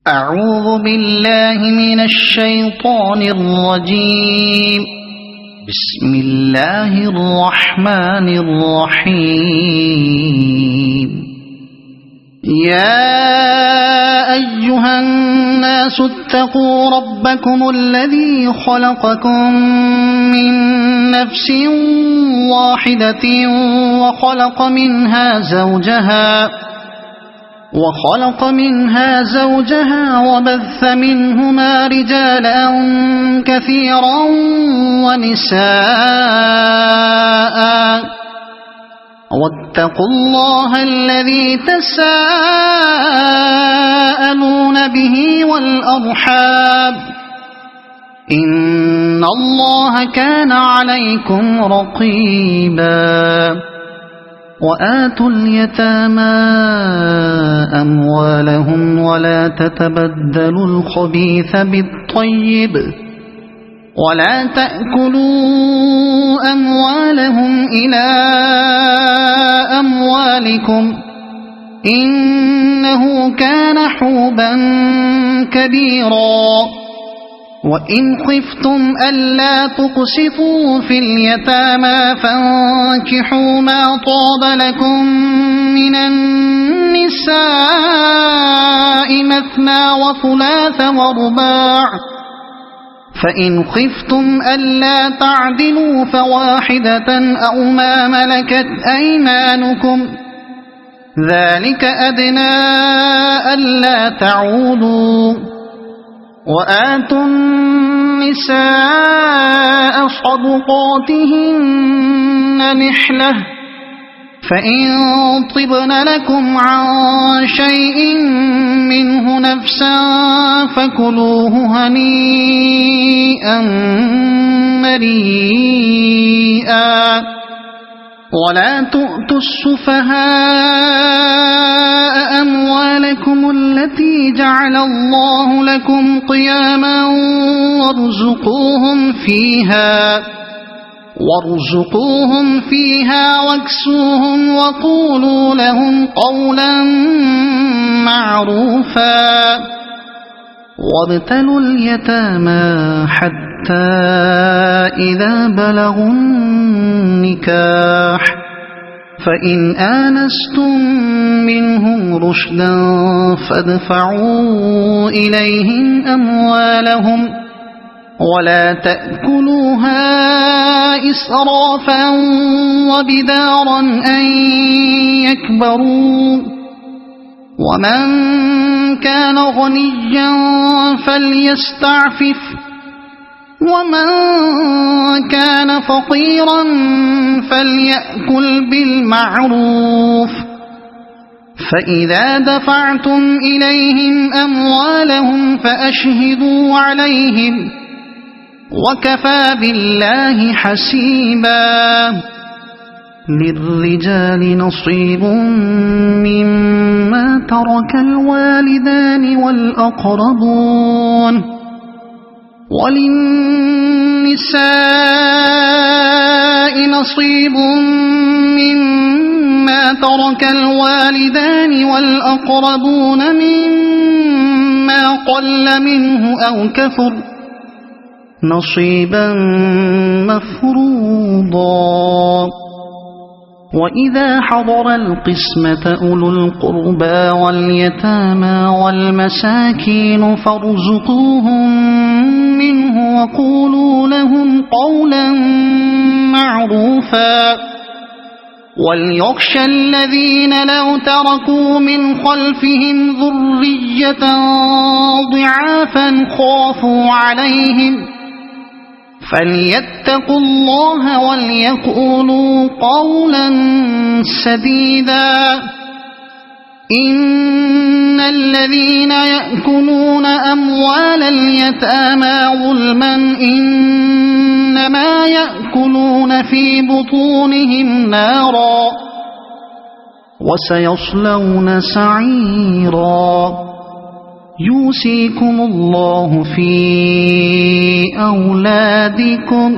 أعوذ بالله من الشيطان الرجيم. بسم الله الرحمن الرحيم. يا أيها الناس اتقوا ربكم الذي خلقكم من نفس واحدة وخلق منها زوجها وبث منهما رجالا كثيرا ونساء واتقوا الله الذي تساءلون به والأرحام إن الله كان عليكم رقيبا. وآتوا اليتامى أموالهم ولا تتبدلوا الخبيث بالطيب ولا تأكلوا أموالهم إلى أموالكم إنه كان حوبا كبيرا. وإن خفتم ألا تقسطوا في اليتامى فانكحوا ما طاب لكم من النساء مثنى وثلاث ورباع فإن خفتم ألا تعدلوا فواحدة أو ما ملكت أيمانكم ذلك أدنى ألا تعولوا. وآتوا النساء صدقاتهن نحلة فإن طبن لكم عن شيء منه نفسا فكلوه هنيئا مريئا. ولا تؤتوا السفهاء أموالكم التي جعل الله لكم قياما وارزقوهم فيها واكسوهم وقولوا لهم قولا معروفا. وابتلوا اليتامى حتى إذا بلغوا النكاح فإن آنستم منهم رشدا فادفعوا إليهم أموالهم ولا تأكلوها إسرافا وبدارا أن يكبروا. ومن كان غنيا فليستعفف ومن كان فقيرا فليأكل بالمعروف. فإذا دفعتم إليهم أموالهم فأشهدوا عليهم وكفى بالله حسيبا. للرجال نصيب مما ترك الوالدان والأقربون وللنساء نصيب مما ترك الوالدان والأقربون مما قل منه أو كثر نصيبا مفروضا. وإذا حضر القسمة أولو القربى واليتامى والمساكين فارزقوهم منه وقولوا لهم قولا معروفا. وليخشى الذين لو تركوا من خلفهم ذرية ضعافا خافوا عليهم فليتقوا الله وليقولوا قولا سديدا. إن الذين يأكلون أموال اليتامى ظلما إنما يأكلون في بطونهم نارا وسيصلون سعيرا. يوصيكم الله في أولادكم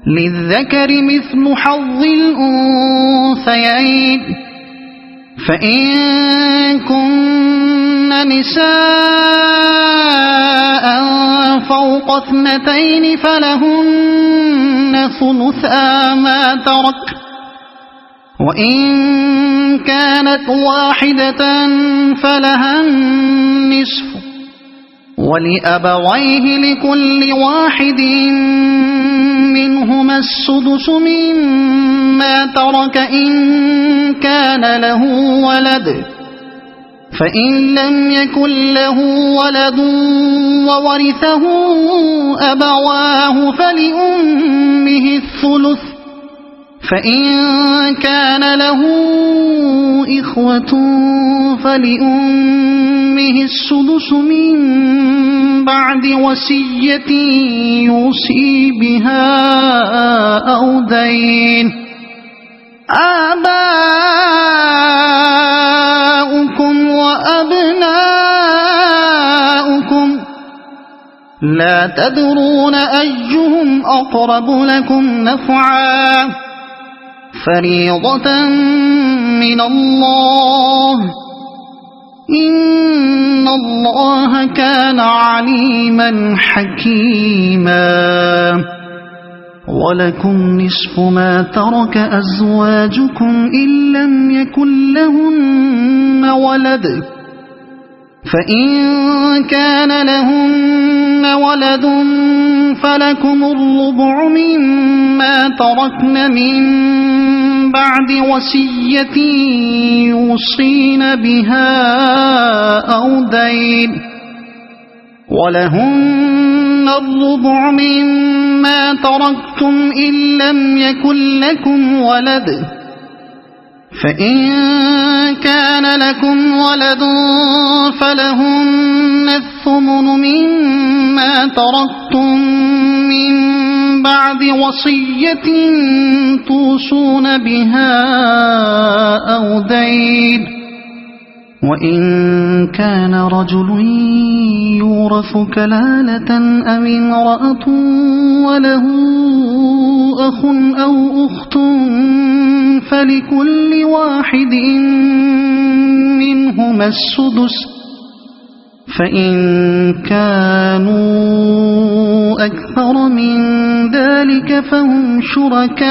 للذكر مثل حظ الأنثيين فإن كن نساء فوق 2 فلهن ثلثا ما ترك، وإن كانت واحدة فلها النصف، ولأبويه لكل واحد منهما السدس مما ترك إن كان له ولد، فإن لم يكن له ولد وورثه أبواه فلأمه الثلث، فإن كان له إخوة فلأمه السدس من بعد وصية يوصي بها أو دين. آباؤكم وأبناؤكم لا تدرون أيهم أقرب لكم نفعا، فريضة من الله، إن الله كان عليما حكيما. ولكم نصف ما ترك أزواجكم إن لم يكن لهن ولد، فإن كان لهن ولد فلكم الربع مما تركن من بعد وصية يوصين بها أو دين، ولهن الربع مما تركتم إن لم يكن لكم ولد، فإن كان لكم ولد فلهن الثمن مما تركتم من بعد وصية توصون بها أو دين. وإن كان رجل يورث كلالة أو امرأة وله أخ أو أخت فلكل واحد منهما السدس، فإن كانوا أكثر من ذلك فهم شركاء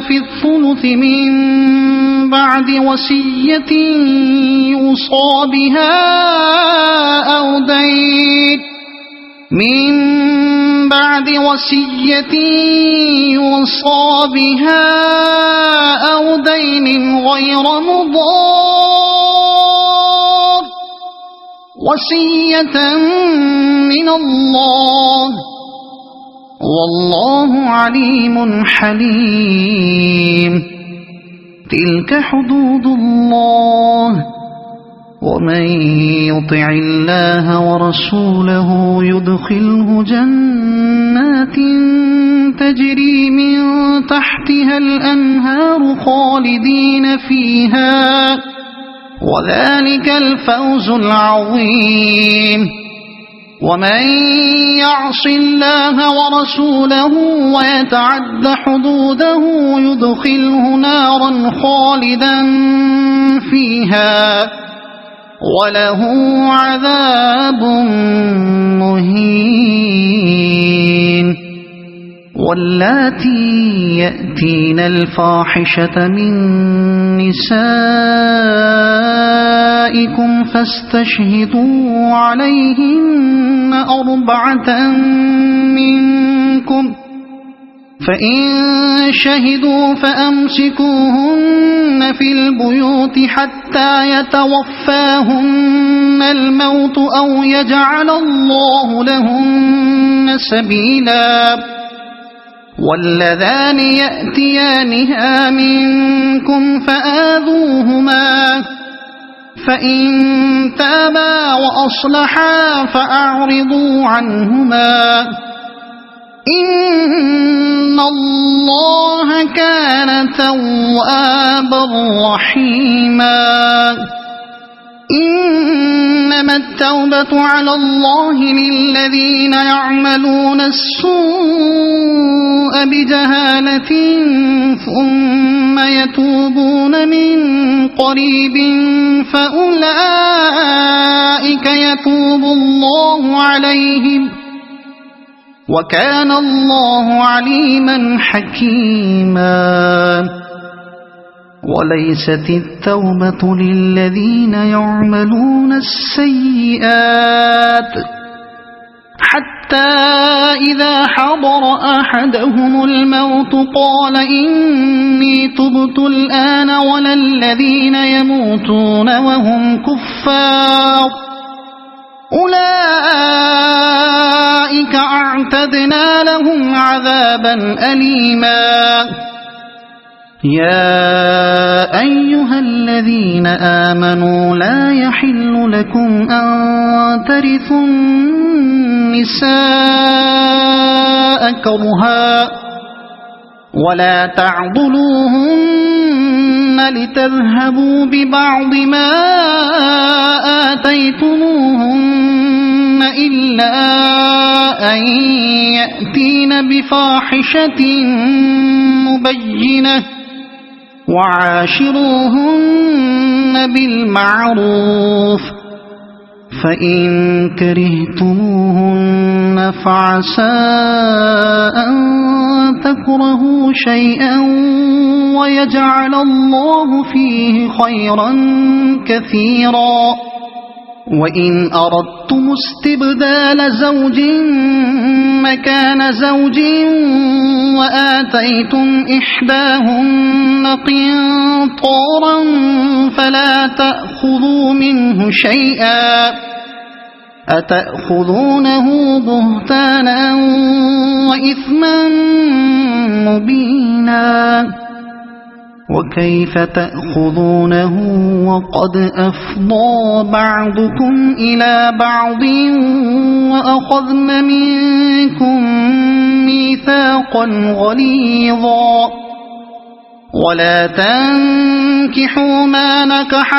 في الثلث من بعد وصية يوصى بها أو دين، من بعد وصية يوصى بها أو دين غير مضار، وصية من الله، والله عليم حليم. تلك حدود الله، ومن يطع الله ورسوله يدخله جنات تجري من تحتها الأنهار خالدين فيها، وذلك الفوز العظيم. ومن يعص الله ورسوله ويتعد حدوده يدخله نارا خالدا فيها وله عذاب مهين. واللاتي يأتين الفاحشة من نسائكم فاستشهدوا عليهن 4 منكم، فإن شهدوا فأمسكوهن في البيوت حتى يتوفاهن الموت أو يجعل الله لهن سبيلا. واللذان يأتيانها منكم فآذوهما، فإن تابا وأصلحا فأعرضوا عنهما، إن الله كان توابا رحيما. إنما التوبة على الله للذين يعملون السوء بجهالة ثم يتوبون من قريب فأولئك يتوب الله عليهم وكان الله عليما حكيما. وليست التوبة للذين يعملون السيئات حتى إذا حضر أحدهم الموت قال إني تبت الآن ولا الذين يموتون وهم كفار أولئك أعتدنا لهم عذابا أليما. يا أيها الذين آمنوا لا يحل لكم أن ترثوا النساء كرها ولا تعضلوهن لتذهبوا ببعض ما آتيتموهن إلا أن يأتين بفاحشة مبينة وعاشروهن بالمعروف فإن كرهتموهن فعسى أن تكرهوا شيئا ويجعل الله فيه خيرا كثيرا. وإن أردتم استبدال زوج مكان زوج وآتيتم إحداهن قنطارا فلا تأخذوا منه شيئا أتأخذونه بهتانا وإثما مبينا. وكيف تأخذونه وقد أفضى بعضكم إلى بعض وأخذن منكم ميثاقا غليظا. ولا تنكحوا ما نكح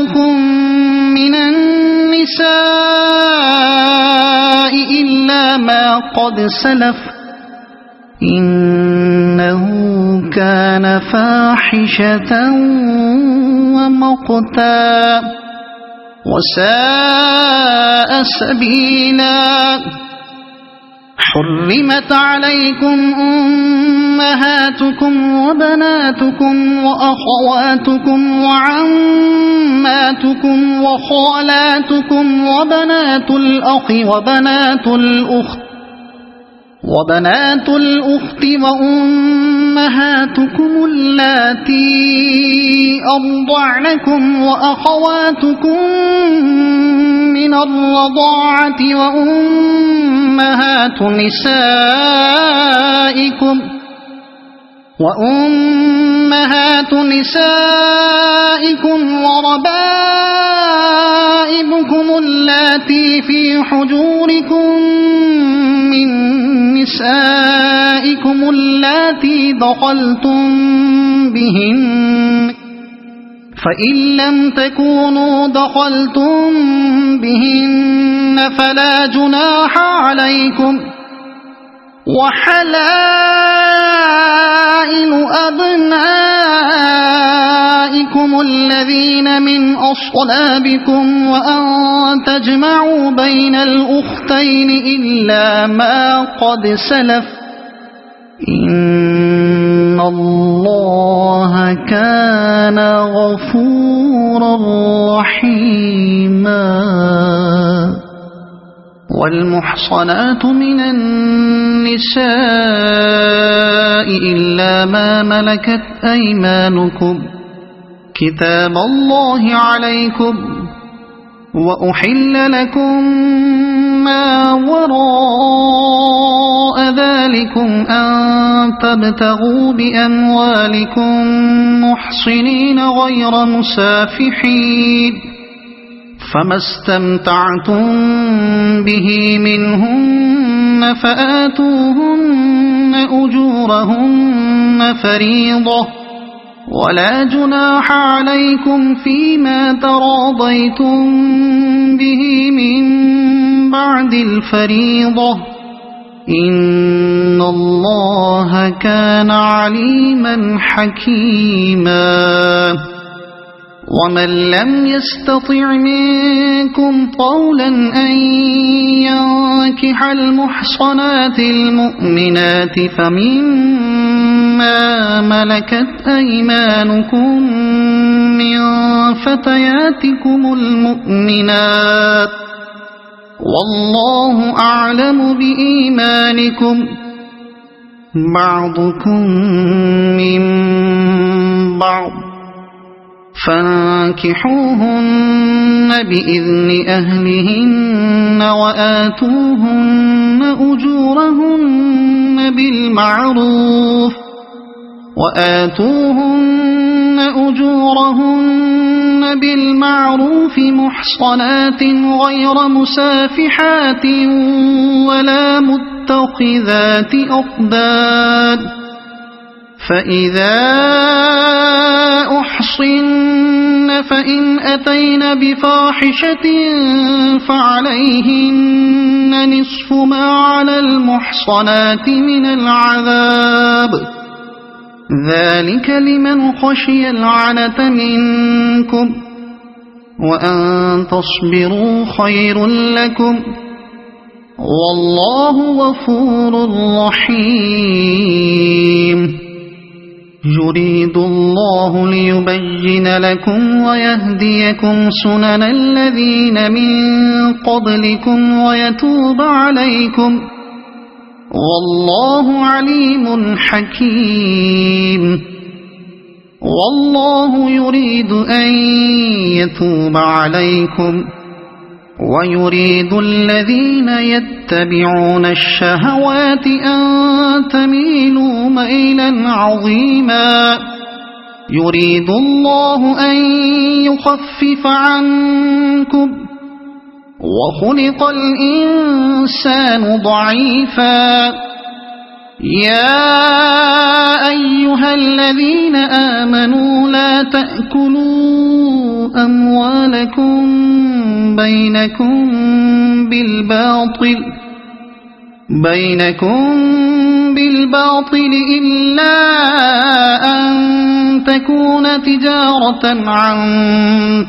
آباؤكم من النساء إلا ما قد سلف إنه كان فاحشة ومقتا وساء سبيلا. حرمت عليكم أمهاتكم وبناتكم وأخواتكم وعماتكم وخالاتكم وبنات الأخ وبنات الأخت وأمهاتكم اللاتي أرضعنكم وأخواتكم من الرضاعة وأمهات نسائكم وربائبكم اللاتي في حجوركم من نسائكم اللاتي دخلتم بهن فإن لم تكونوا دخلتم بهن فلا جناح عليكم. وحلائل أبنائكم الذين من أصلابكم وأن تجمعوا بين الأختين إلا ما قد سلف إن الله كان غفورا رحيما. والمحصنات من النساء إلا ما ملكت أيمانكم كتاب الله عليكم وأحل لكم ما وراء ذلكم أن تبتغوا بأموالكم محصنين غير مسافحين فما استمتعتم به منهن فآتوهن أجورهن فريضة ولا جناح عليكم فيما تراضيتم به من بعد الفريضة إن الله كان عليما حكيما ومن لم يستطع منكم طولا أن ينكح المحصنات المؤمنات فمما ملكت أيمانكم من فتياتكم المؤمنات والله أعلم بإيمانكم بعضكم من بعض فانكحوهن بإذن أهلهن وآتوهن أجورهن بالمعروف محصنات غير مسافحات ولا متخذات أخدان فإذا أحصن فإن أتين بفاحشة فعليهن نصف ما على المحصنات من العذاب ذلك لمن خشي العنة منكم وأن تصبروا خير لكم والله غفور رحيم يريد الله ليبين لكم ويهديكم سنن الذين من قبلكم ويتوب عليكم والله عليم حكيم والله يريد أن يتوب عليكم ويريد الذين يتبعون الشهوات أن تميلوا ميلا عظيما يريد الله أن يخفف عنكم وخلق الإنسان ضعيفا يا أيها الذين آمنوا لا تأكلوا أموالكم بينكم بالباطل إلا أن تكون تجارة عن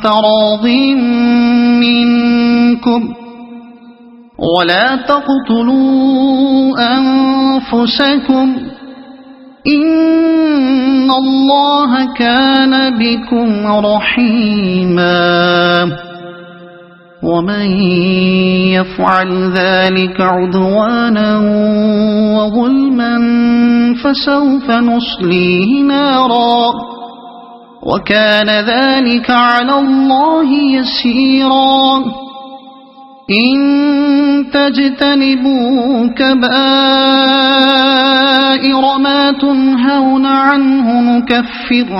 تراض منكم ولا تقتلوا أنفسكم إن الله كان بكم رحيما ومن يفعل ذلك عدوانا وظلما فسوف نصليه نارا وكان ذلك على الله يسيرا إن تجتنبوا كبائر ما تنهون عنه نكفر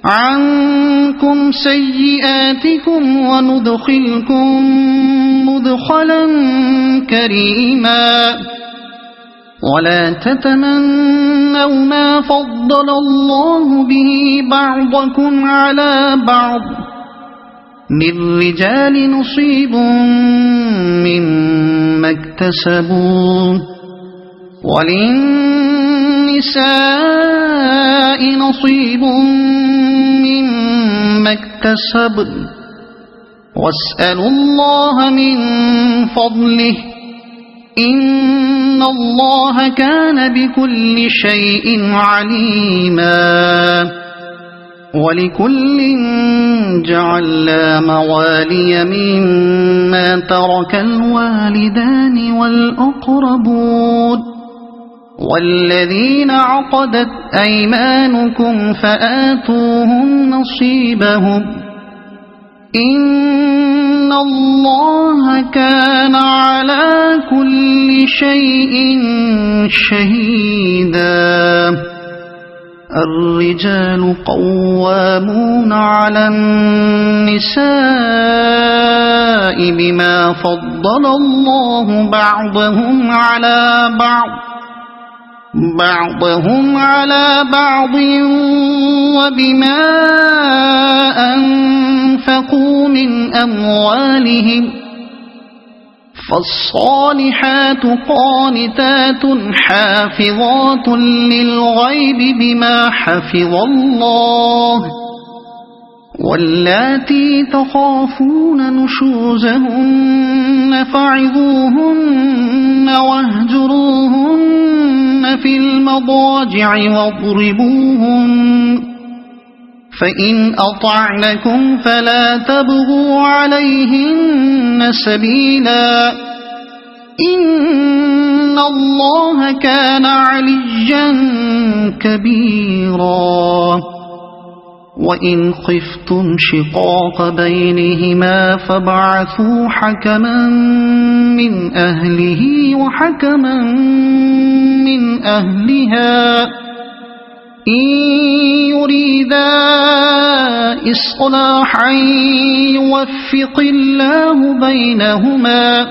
عنكم سيئاتكم وندخلكم مدخلا كريما ولا تتمنوا ما فضل الله به بعضكم على بعض للرجال نصيب مما اكتسبوا وللنساء نصيب مما اكتسبن واسألوا الله من فضله إن الله كان بكل شيء عليما ولكل جعلنا موالي مما ترك الوالدان والأقربون والذين عقدت أيمانكم فآتوهم نصيبهم إن الله كان على كل شيء شهيدا الرجال قوامون على النساء بما فضل الله بعضهم على بعض وبما أنفقوا أنفقوا من أموالهم فالصالحات قانتات حافظات للغيب بما حفظ الله واللاتي تخافون نشوزهن فعظوهن واهجروهن في المضاجع واضربوهن فإن أطعنكم فلا تبغوا عليهن سبيلا إن الله كان عليا كبيرا وإن خفتم شقاق بينهما فابعثوا حكما من أهله وحكما من أهلها إن يريدا إصلاحا يوفق الله بينهما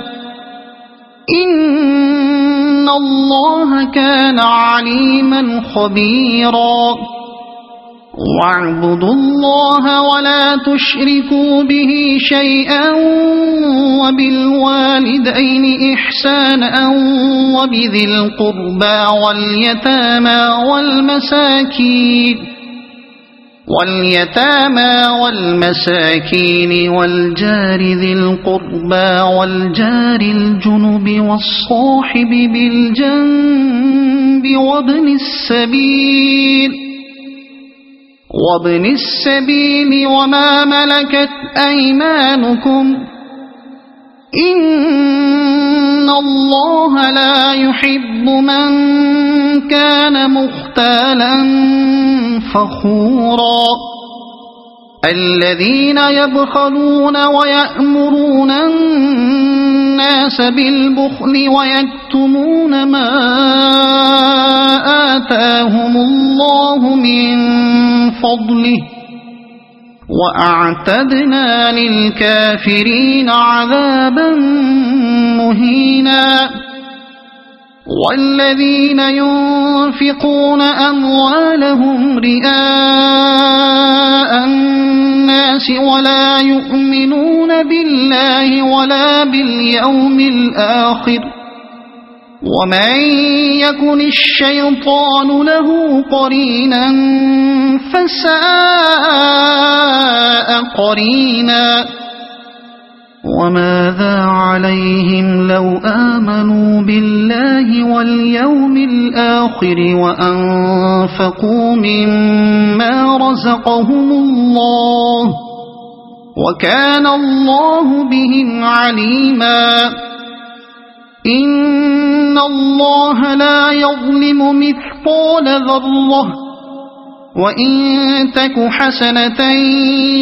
إن الله كان عليما خبيرا واعبدوا الله ولا تشركوا به شيئا وبالوالدين إحسانا وبذي القربى واليتامى والمساكين والجار ذي القربى والجار الجنب والصاحب بالجنب وابن السبيل وما ملكت أيمانكم إن الله لا يحب من كان مختالا فخورا الذين يبخلون ويأمرون الناس بالبخل ويكتمون ما آتاهم الله من فضله وأعتدنا للكافرين عذابا مهينا والذين ينفقون أموالهم رئاء الناس ولا يؤمنون بالله ولا باليوم الآخر ومن يكن الشيطان له قرينا فساء قرينا وماذا عليهم لو آمنوا بالله واليوم الآخر وأنفقوا مما رزقهم الله وكان الله بهم عليما إن الله لا يظلم مثقال ذرة وإن تك حسنة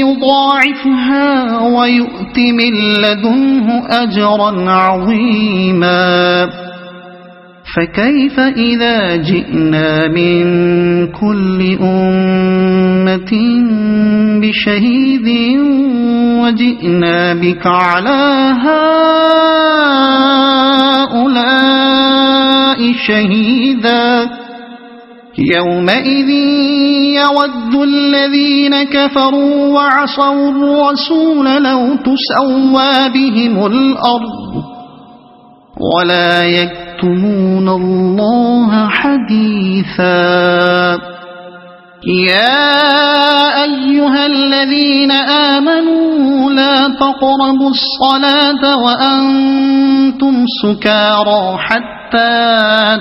يضاعفها ويؤت من لدنه أجرا عظيما فكيف إذا جئنا من كل أمة بشهيد وجئنا بك على هؤلاء شهيدا يومئذ يود الذين كفروا وعصوا الرسول لو تسوى بهم الأرض ولا يكتمون الله حديثا يا أيها الذين آمنوا لا تقربوا الصلاة وأنتم سكارى حتى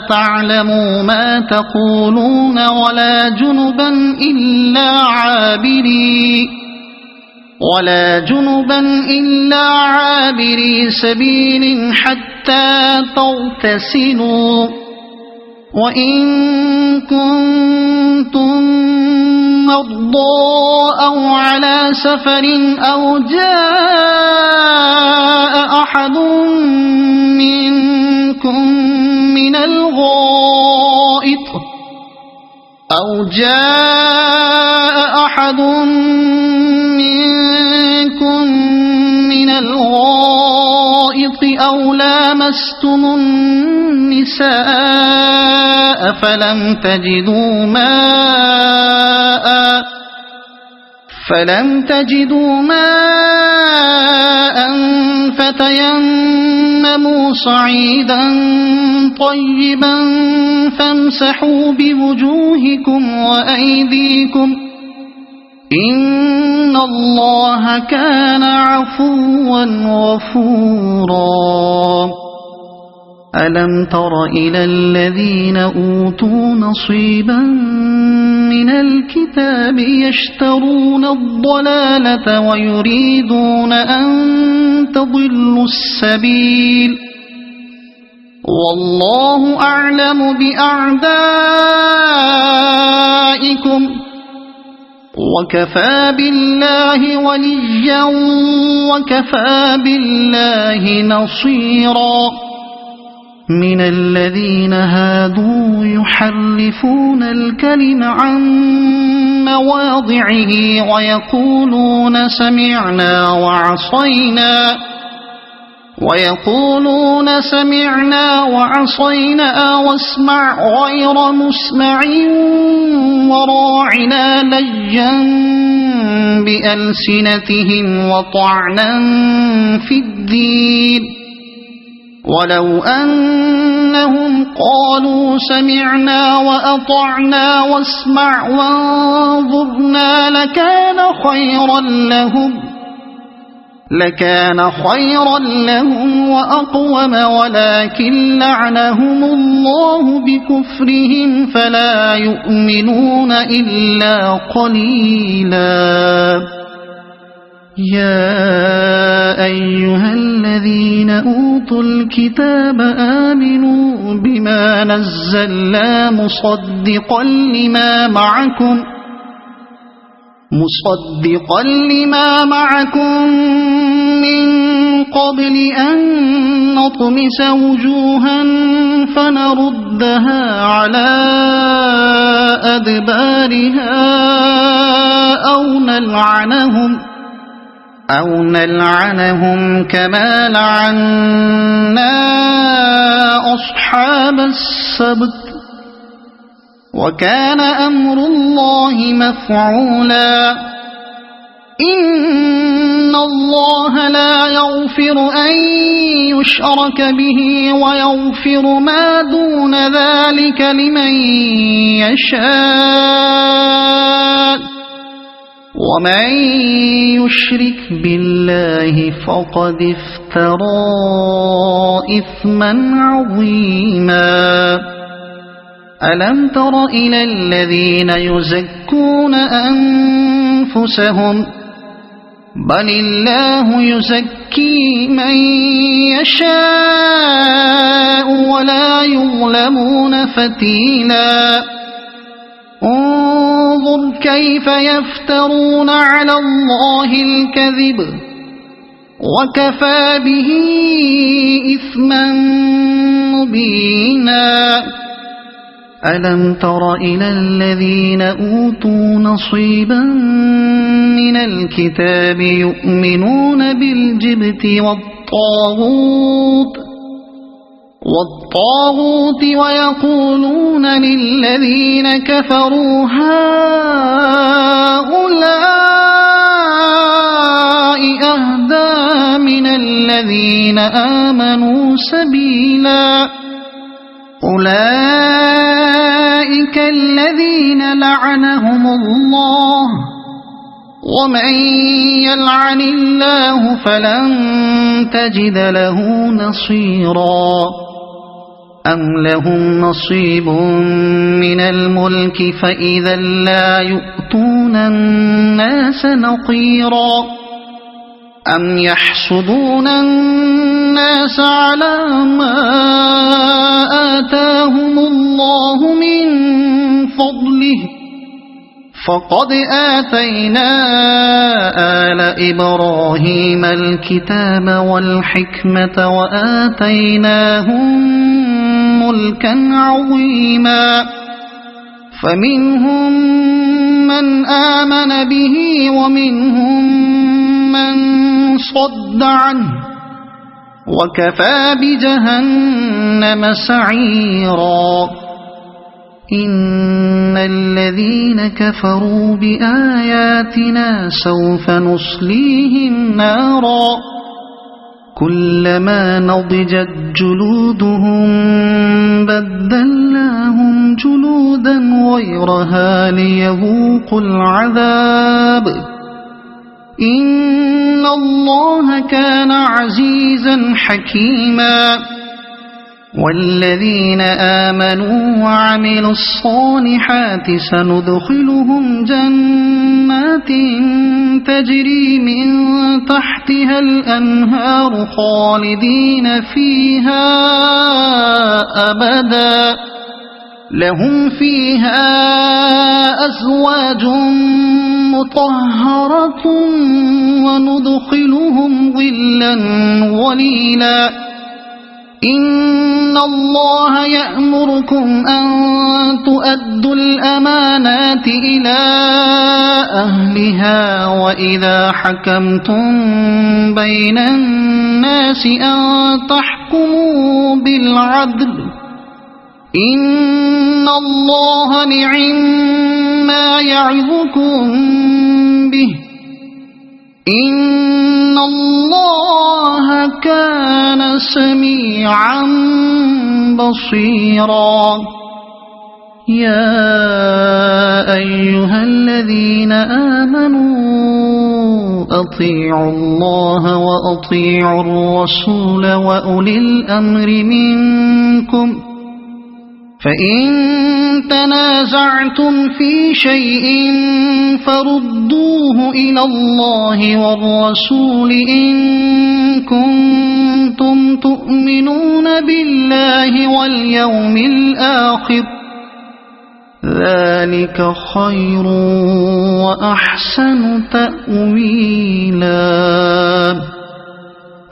تعلموا ما تقولون ولا جنبا إلا عابري سبيل حتى تغتسلوا وإن كنتم مرضى أو على سفر أو جاء أحد منكم من الغائط أو لامستم النساء فلم تجدوا ماء فتيمموا صعيدا طيبا فامسحوا بوجوهكم وأيديكم إن الله كان عفوا غفورا ألم تر إلى الذين أوتوا نصيبا من الكتاب يشترون الضلالة ويريدون أن تضلوا السبيل والله أعلم بأعدائكم وكفى بالله وليا وكفى بالله نصيرا من الذين هادوا يحرفون الكلم عن مواضعه ويقولون سمعنا وعصينا واسمع غير مسمع وراعنا ليا بألسنتهم وطعنا في الدين ولو أنهم قالوا سمعنا وأطعنا واسمع وانظرنا لكان خيرا لهم وأقوم ولكن لعنهم الله بكفرهم فلا يؤمنون إلا قليلا يا أيها الذين أوتوا الكتاب آمنوا بما نزلنا مصدقا لما معكم من قبل أن نطمس وجوها فنردها على أدبارها أو نلعنهم كما لعنا أصحاب السبت وكان أمر الله مفعولا إن الله لا يغفر أن يشرك به ويغفر ما دون ذلك لمن يشاء ومن يشرك بالله فقد افترى إثما عظيما ألم تر إلى الذين يزكون أنفسهم بل الله يزكي من يشاء ولا يظلمون فتيلا انظر كيف يفترون على الله الكذب وكفى به إثما مبينا ألم تر إلى الذين أوتوا نصيبا من الكتاب يؤمنون بالجبت والطاغوت ويقولون للذين كفروا هؤلاء أهدى من الذين آمنوا سبيلا أولئك الذين لعنهم الله ومن يلعن الله فلن تجد له نصيرا أم لهم نصيب من الملك فإذا لا يؤتون الناس نقيرا أم يحسدون الناس على ما آتاهم الله من فضله فقد آتينا آل إبراهيم الكتاب والحكمة وآتيناهم ملكا عظيما فمنهم من آمن به ومنهم من صد عنه وكفى بجهنم سعيرا إن الذين كفروا بآياتنا سوف نصليهم نارا كلما نضجت جلودهم بدلناهم جلودا غيرها ليذوقوا العذاب إن الله كان عزيزا حكيما والذين آمنوا وعملوا الصالحات سندخلهم جنات تجري من تحتها الأنهار خالدين فيها أبدا لهم فيها أزواج مطهرة وندخلهم ظلا ظليلا إن الله يأمركم أن تؤدوا الأمانات إلى أهلها وإذا حكمتم بين الناس أن تحكموا بالعدل إن الله نعما يعظكم به إن الله كان سميعا بصيرا يا أيها الذين آمنوا أطيعوا الله وأطيعوا الرسول وأولي الأمر منكم فإن تنازعتم في شيء فردوه إلى الله والرسول إن كنتم تؤمنون بالله واليوم الآخر ذلك خير وأحسن تأويلا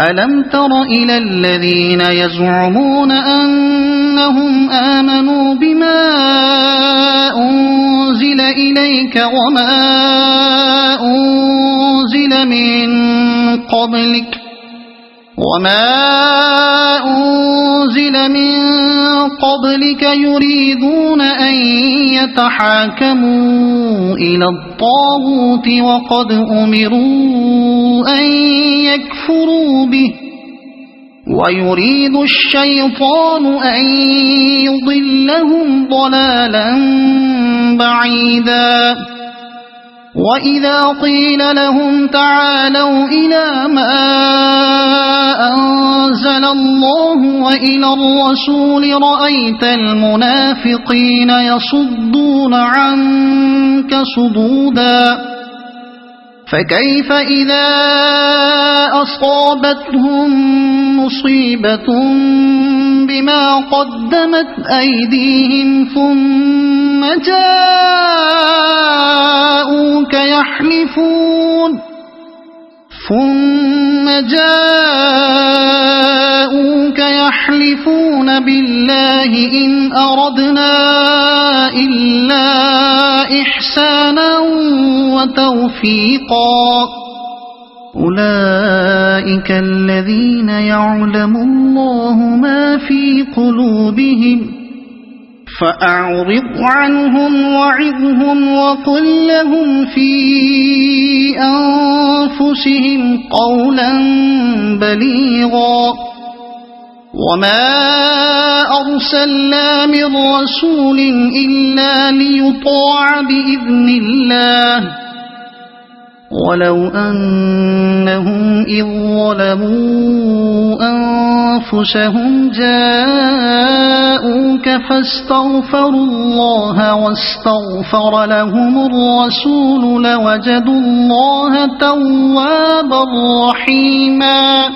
ألم تر إلى الذين يزعمون أنهم آمنوا بما أنزل إليك وما أنزل من قبلك يريدون أن يتحاكموا إلى الطاغوت وقد أمروا أن يكفروا به ويريد الشيطان أن يضلهم ضلالا بعيدا وإذا قيل لهم تعالوا إلى ما أنزل الله وإلى الرسول رأيت المنافقين يصدون عنك صدودا فكيف إذا أصابتهم مصيبة بما قدمت أيديهم ثم جاءوك يحلفون بالله إن أردنا إلا إحسانا وتوفيقا أولئك الذين يعلم الله ما في قلوبهم فأعرض عنهم وعظهم وقل لهم في أنفسهم قولا بليغا وما أرسلنا من رسول إلا ليطاع بإذن الله ولو أنهم إذ ظلموا أنفسهم جاءوك فاستغفروا الله واستغفر لهم الرسول لوجدوا الله توابا رحيما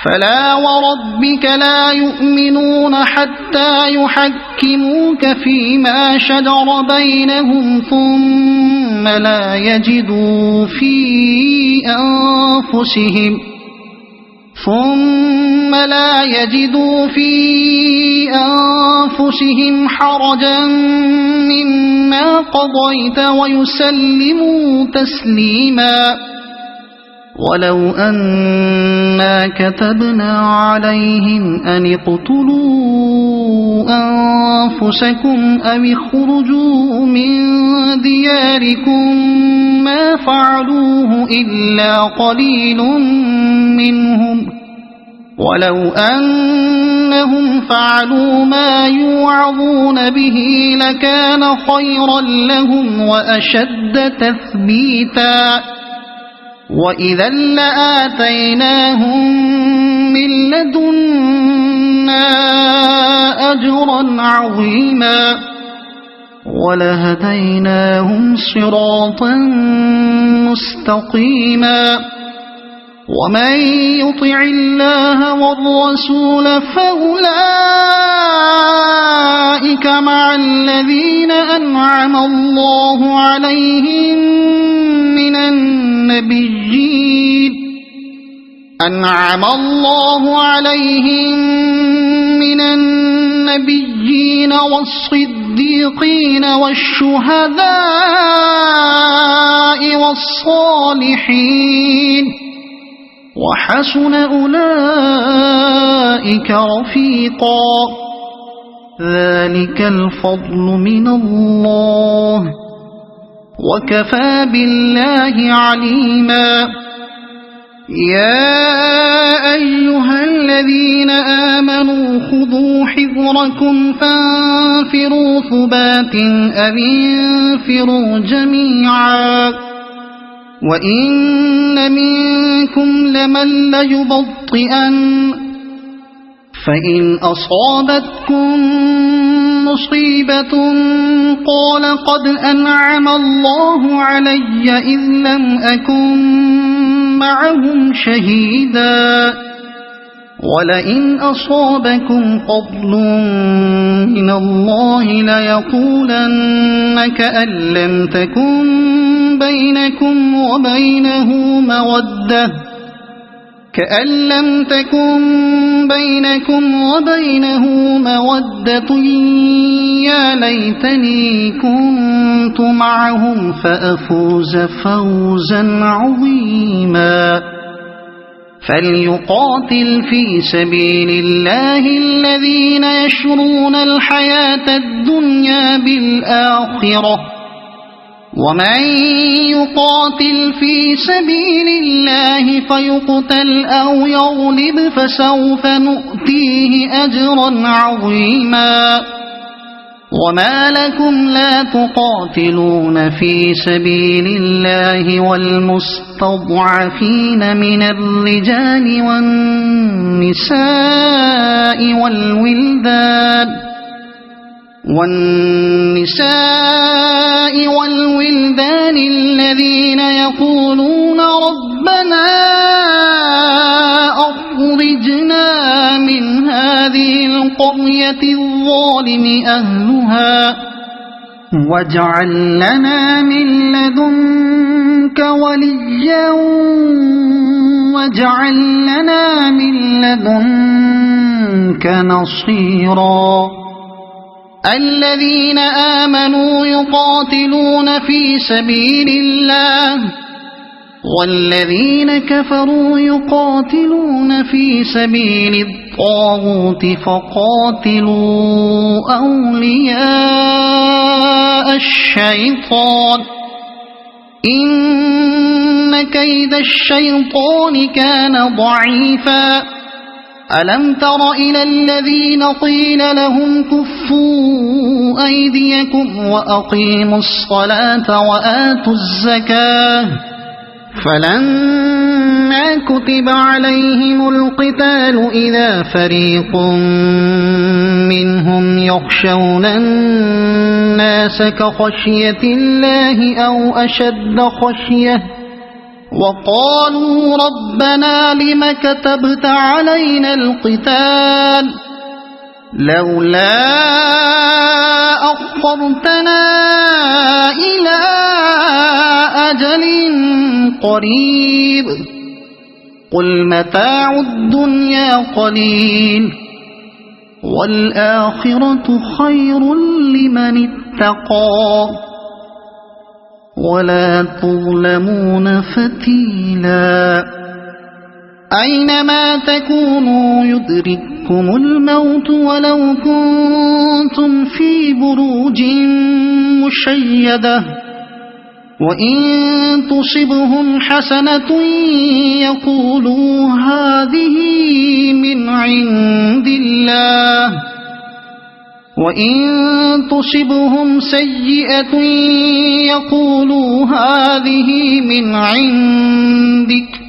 فلا وربك لا يؤمنون حتى يحكموك فيما شجر بينهم ثم لا يجدوا في أنفسهم حرجا مما قضيت ويسلموا تسليما ولو أنا كتبنا عليهم أن اقتلوا أنفسكم أو اخرجوا من دياركم ما فعلوه إلا قليل منهم ولو أنهم فعلوا ما يوعظون به لكان خيرا لهم وأشد تثبيتا وإذا لآتيناهم من لدنا أجرا عظيما ولهديناهم صراطا مستقيما ومن يطع الله والرسول فأولئك مع الذين أنعم الله عليهم من النبيين والصديقين والشهداء والصالحين وحسن أولئك رفيقا ذلك الفضل من الله وكفى بالله عليما يا أيها الذين آمنوا خذوا حذركم فانفروا ثبات أو انفروا جميعا وإن منكم لمن ليبطئن فإن أصابتكم مصيبة قال قد أنعم الله علي إذ لم أكن معهم شهيدا ولئن أصابكم فضل من الله ليقولن كأن لم تكن بينكم وبينه مودة يا ليتني كنت معهم فأفوز فوزا عظيما فليقاتل في سبيل الله الذين يشرون الحياة الدنيا بالآخرة ومن يقاتل في سبيل الله فيقتل أو يغلب فسوف نؤتيه أجرا عظيما وما لكم لا تقاتلون في سبيل الله والمستضعفين من الرجال والنساء والولدان الذين يقولون ربنا أخرجنا من هذه القرية الظالم أهلها واجعل لنا من لدنك وليا واجعل لنا من لدنك نصيرا الذين آمنوا يقاتلون في سبيل الله والذين كفروا يقاتلون في سبيل الطاغوت فقاتلوا أولياء الشيطان إن كيد الشيطان كان ضعيفا ألم تر إلى الذين قيل لهم كفوا أيديكم وأقيموا الصلاة وآتوا الزكاة فلما كتب عليهم القتال إذا فريق منهم يخشون الناس كخشية الله أو أشد خشية وقالوا ربنا لم كتبت علينا القتال لولا أخرتنا إلى أجل قريب قل متاع الدنيا قليل والآخرة خير لمن اتقى ولا تظلمون فتيلا أينما تكونوا يدرككم يدرككم الموت ولو كنتم في بروج مشيدة وإن تصبهم حسنة يقولوا هذه من عند الله وإن تصبهم سيئة يقولوا هذه من عندك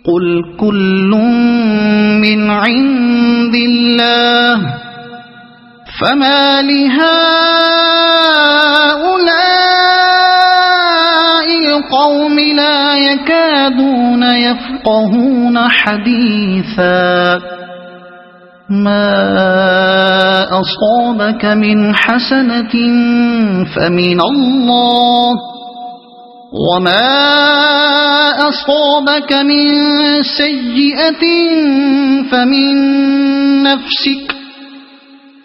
قل كل من عند الله فما لهؤلاء القوم لا يكادون يفقهون حديثا ما أصابك من حسنة فمن الله وما أصابك من سيئة فمن نفسك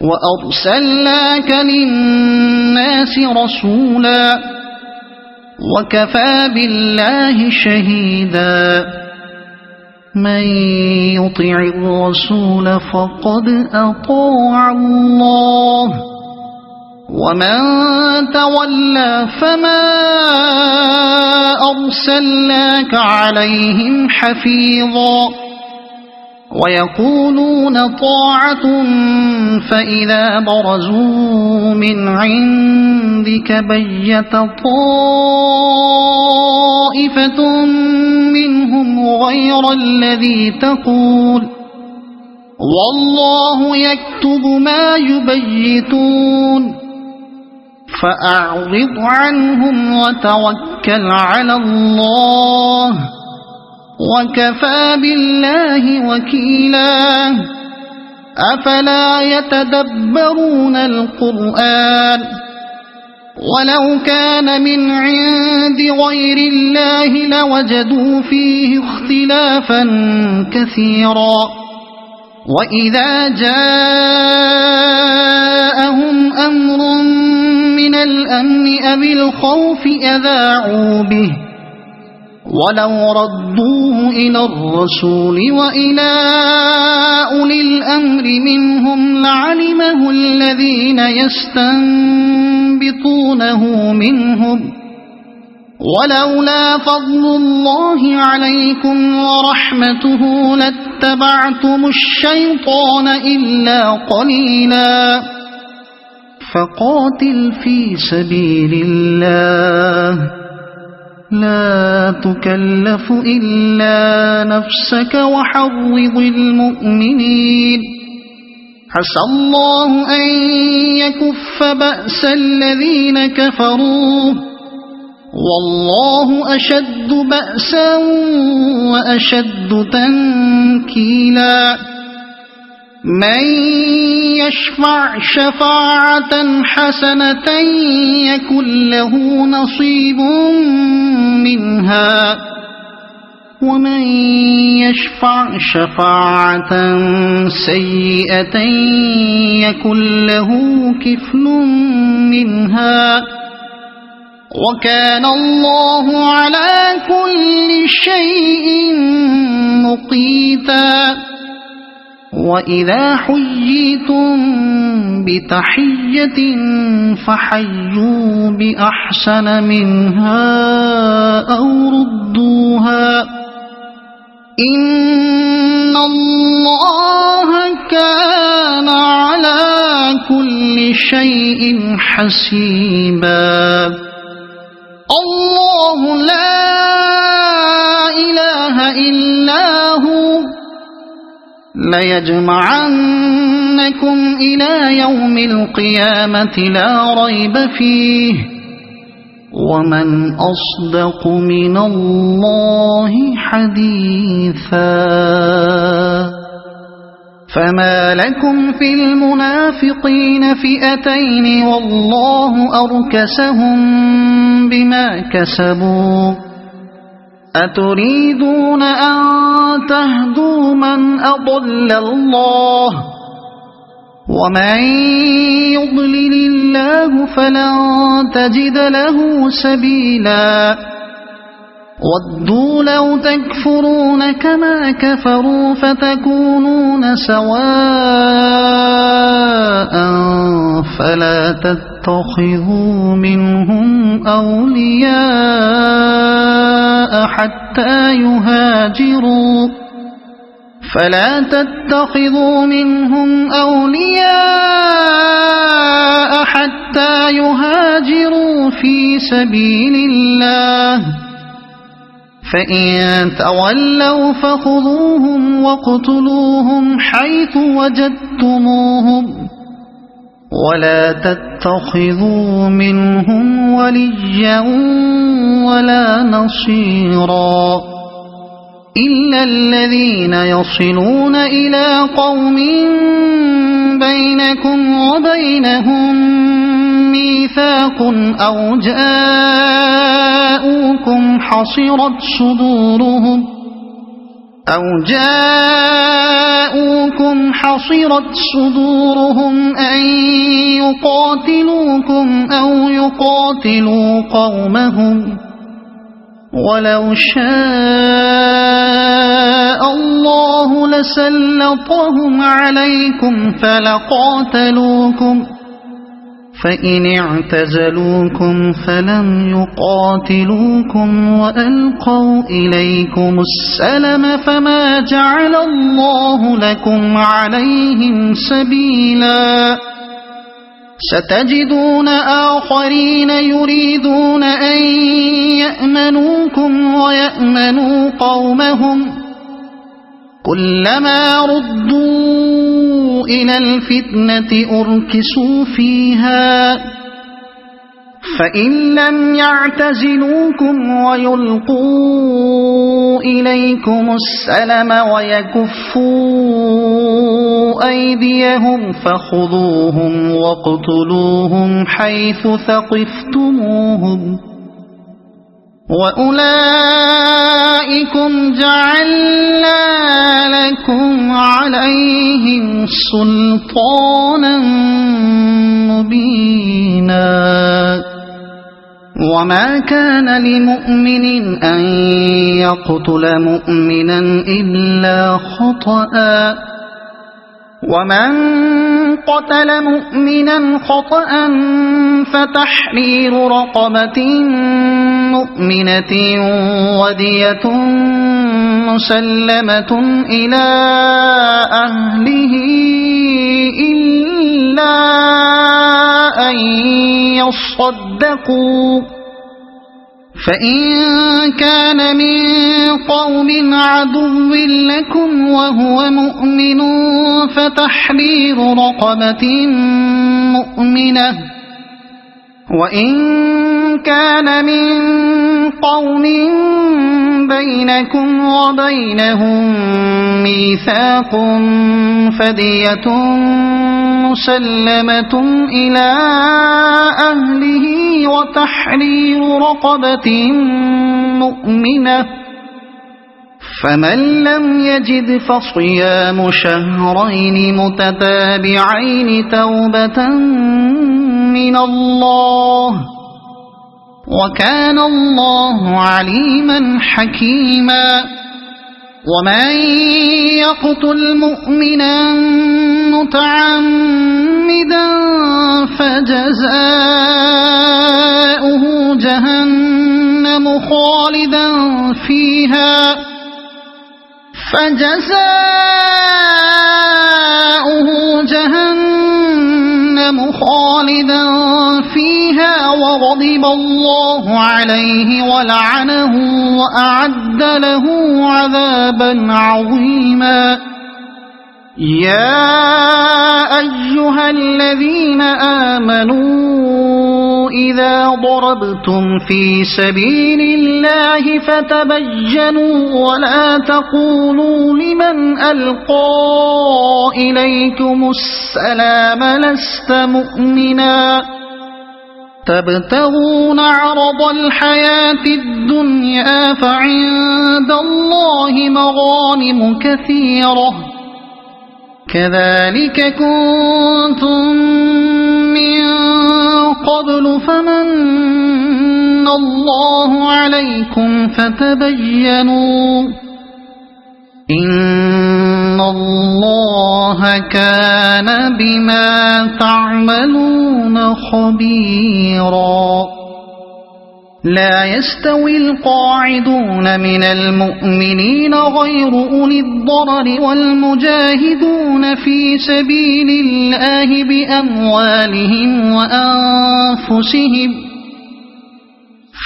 وأرسلناك للناس رسولا وكفى بالله شهيدا من يطع الرسول فقد أطاع الله ومن تولى فما أرسلناك عليهم حفيظا ويقولون طاعة فإذا برزوا من عندك بيت طائفة منهم غير الذي تقول والله يكتب ما يبيتون فأعرض عنهم وتوكل على الله وكفى بالله وكيلا أفلا يتدبرون القرآن ولو كان من عند غير الله لوجدوا فيه اختلافا كثيرا وإذا جاءهم أمر من الأمن أو الخوف أذاعوا به ولو ردوه إلى الرسول وإلى أولي الأمر منهم لعلمه الذين يستنبطونه منهم ولولا فضل الله عليكم ورحمته لاتبعتم الشيطان إلا قليلا فقاتل في سبيل الله لا تكلف إلا نفسك وحرض المؤمنين عسى الله أن يكف بأس الذين كفروا والله أشد بأسا وأشد تنكيلا من يشفع شفاعة حسنة يكن له نصيب منها ومن يشفع شفاعة سيئة يكن له كفل منها وكان الله على كل شيء مقيتا وإذا حييتم بتحية فحيوا بأحسن منها أو ردوها إن الله كان على كل شيء حسيبا الله لا إله إلا هو ليجمعنكم إلى يوم القيامة لا ريب فيه ومن أصدق من الله حديثا فما لكم في المنافقين فئتين والله أركسهم بما كسبوا أتريدون أن تهدوا من أضل الله ومن يضلل الله فلن تجد له سبيلا ودوا لو تكفرون كما كفروا فتكونون سواء فلا تتخذوا منهم أولياء حتى يهاجروا في سبيل الله فإن تولوا فخذوهم واقتلوهم حيث وجدتموهم ولا تتخذوا منهم وليا ولا نصيرا إلا الذين يصلون إلى قوم بينكم وبينهم ميثاق أو جاءوكم حصرت صدورهم أن يقاتلوكم أو يقاتلوا قومهم ولو شاء الله لسلطهم عليكم فلقاتلوكم فإن اعتزلوكم فلم يقاتلوكم وألقوا إليكم السلم فما جعل الله لكم عليهم سبيلا ستجدون آخرين يريدون أن يأمنوكم ويأمنوا قومهم كلما ردوا إلى الفتنة أركسوا فيها فإن لم يعتزلوكم ويلقوا إليكم السلم ويكفوا أيديهم فخذوهم واقتلوهم حيث ثقفتموهم وأولئكم جعلنا لكم عليهم سلطانا مبينا وما كان لمؤمن أن يقتل مؤمنا إلا خطأ ومن قتل مؤمنا خطأ فتحرير رقبة مؤمنة ودية مسلمة إلى أهله إلا أن يصدقوا فإن كان من قوم عدو لكم وهو مؤمن فتحرير رقبة مؤمنة وإن كان من قوم بينكم وبينهم ميثاق فدية مسلمة إلى أهله وتحرير رقبة مؤمنة فمن لم يجد فصيام شهرين متتابعين توبة من الله وكان الله عليما حكيما ومن يقتل مؤمنا متعمدا فجزاؤه جهنم خالدا فيها وغضب الله عليه ولعنه وأعد له عذابا عظيما يا أيها الذين آمنوا إذا ضربتم في سبيل الله فتبينوا ولا تقولوا لمن ألقى إليكم السلام لست مؤمنا تبتغون عرض الحياة الدنيا فعند الله مغانم كثيرة كذلك كنتم من قبل فمن الله عليكم فتبينوا إن الله كان بما تعملون خبيرا لا يستوي القاعدون من المؤمنين غير أولي الضرر والمجاهدون في سبيل الله بأموالهم وأنفسهم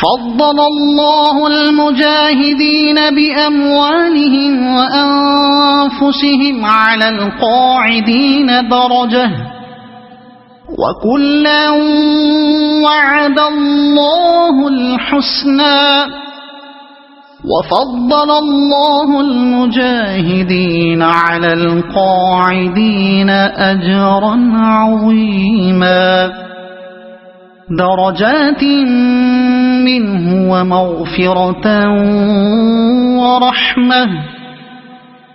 فضل الله المجاهدين بأموالهم وأنفسهم على القاعدين درجة وكلا وعد الله الحسنى وفضل الله المجاهدين على القاعدين أجرا عظيما درجات منه ومغفرة ورحمة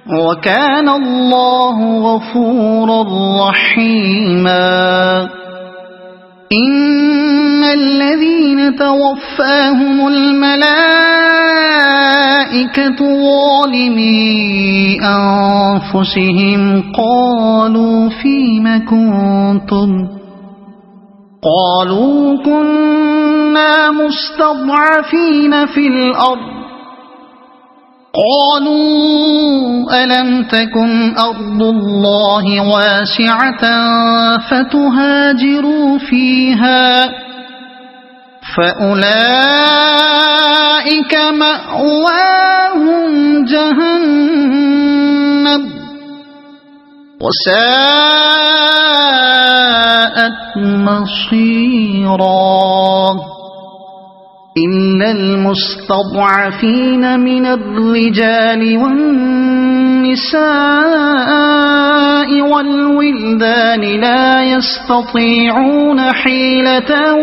وكان الله غفورا رحيما إن الذين توفاهم الملائكة ظالمي أنفسهم قالوا فيم كنتم قالوا كنا مستضعفين في الأرض قالوا ألم تكن أرض الله واسعة فتهاجروا فيها فأولئك مأواهم جهنم وساءت مصيرا إلا المستضعفين من الرجال والنساء والولدان لا يستطيعون حيلة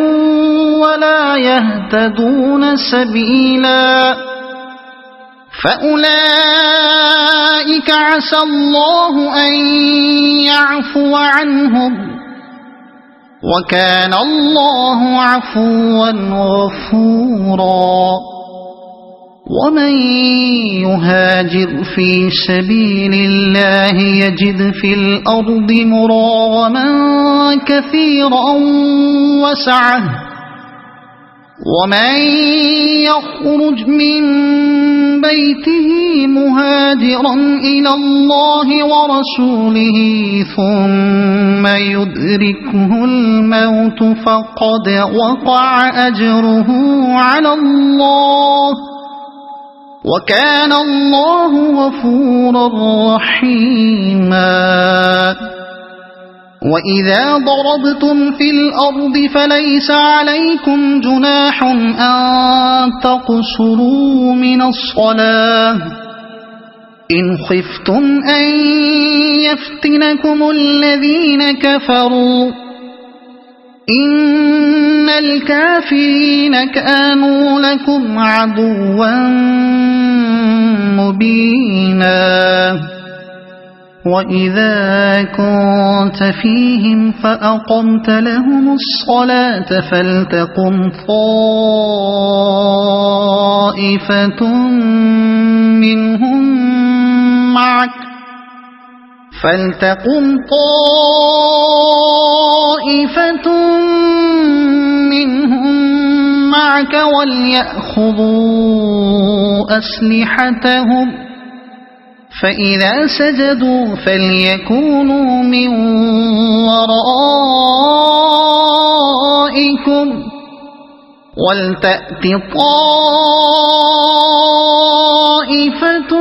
ولا يهتدون سبيلا فأولئك عسى الله أن يعفو عنهم وكان الله عفوا غفورا ومن يهاجر في سبيل الله يجد في الأرض مراغما كثيرا وسعة ومن يخرج من بيته مهاجرا إلى الله ورسوله ثم يدركه الموت فقد وقع أجره على الله وكان الله غفورا رحيما وإذا ضربتم في الأرض فليس عليكم جناح أن تقصروا من الصلاة إن خفتم أن يفتنكم الذين كفروا إن الكافرين كانوا لكم عدوا مبينا وإذا كنت فيهم فأقمت لهم الصلاة فلتقم طائفة منهم معك وليأخذوا أسلحتهم فإذا سجدوا فليكونوا من ورائكم ولتأت طائفة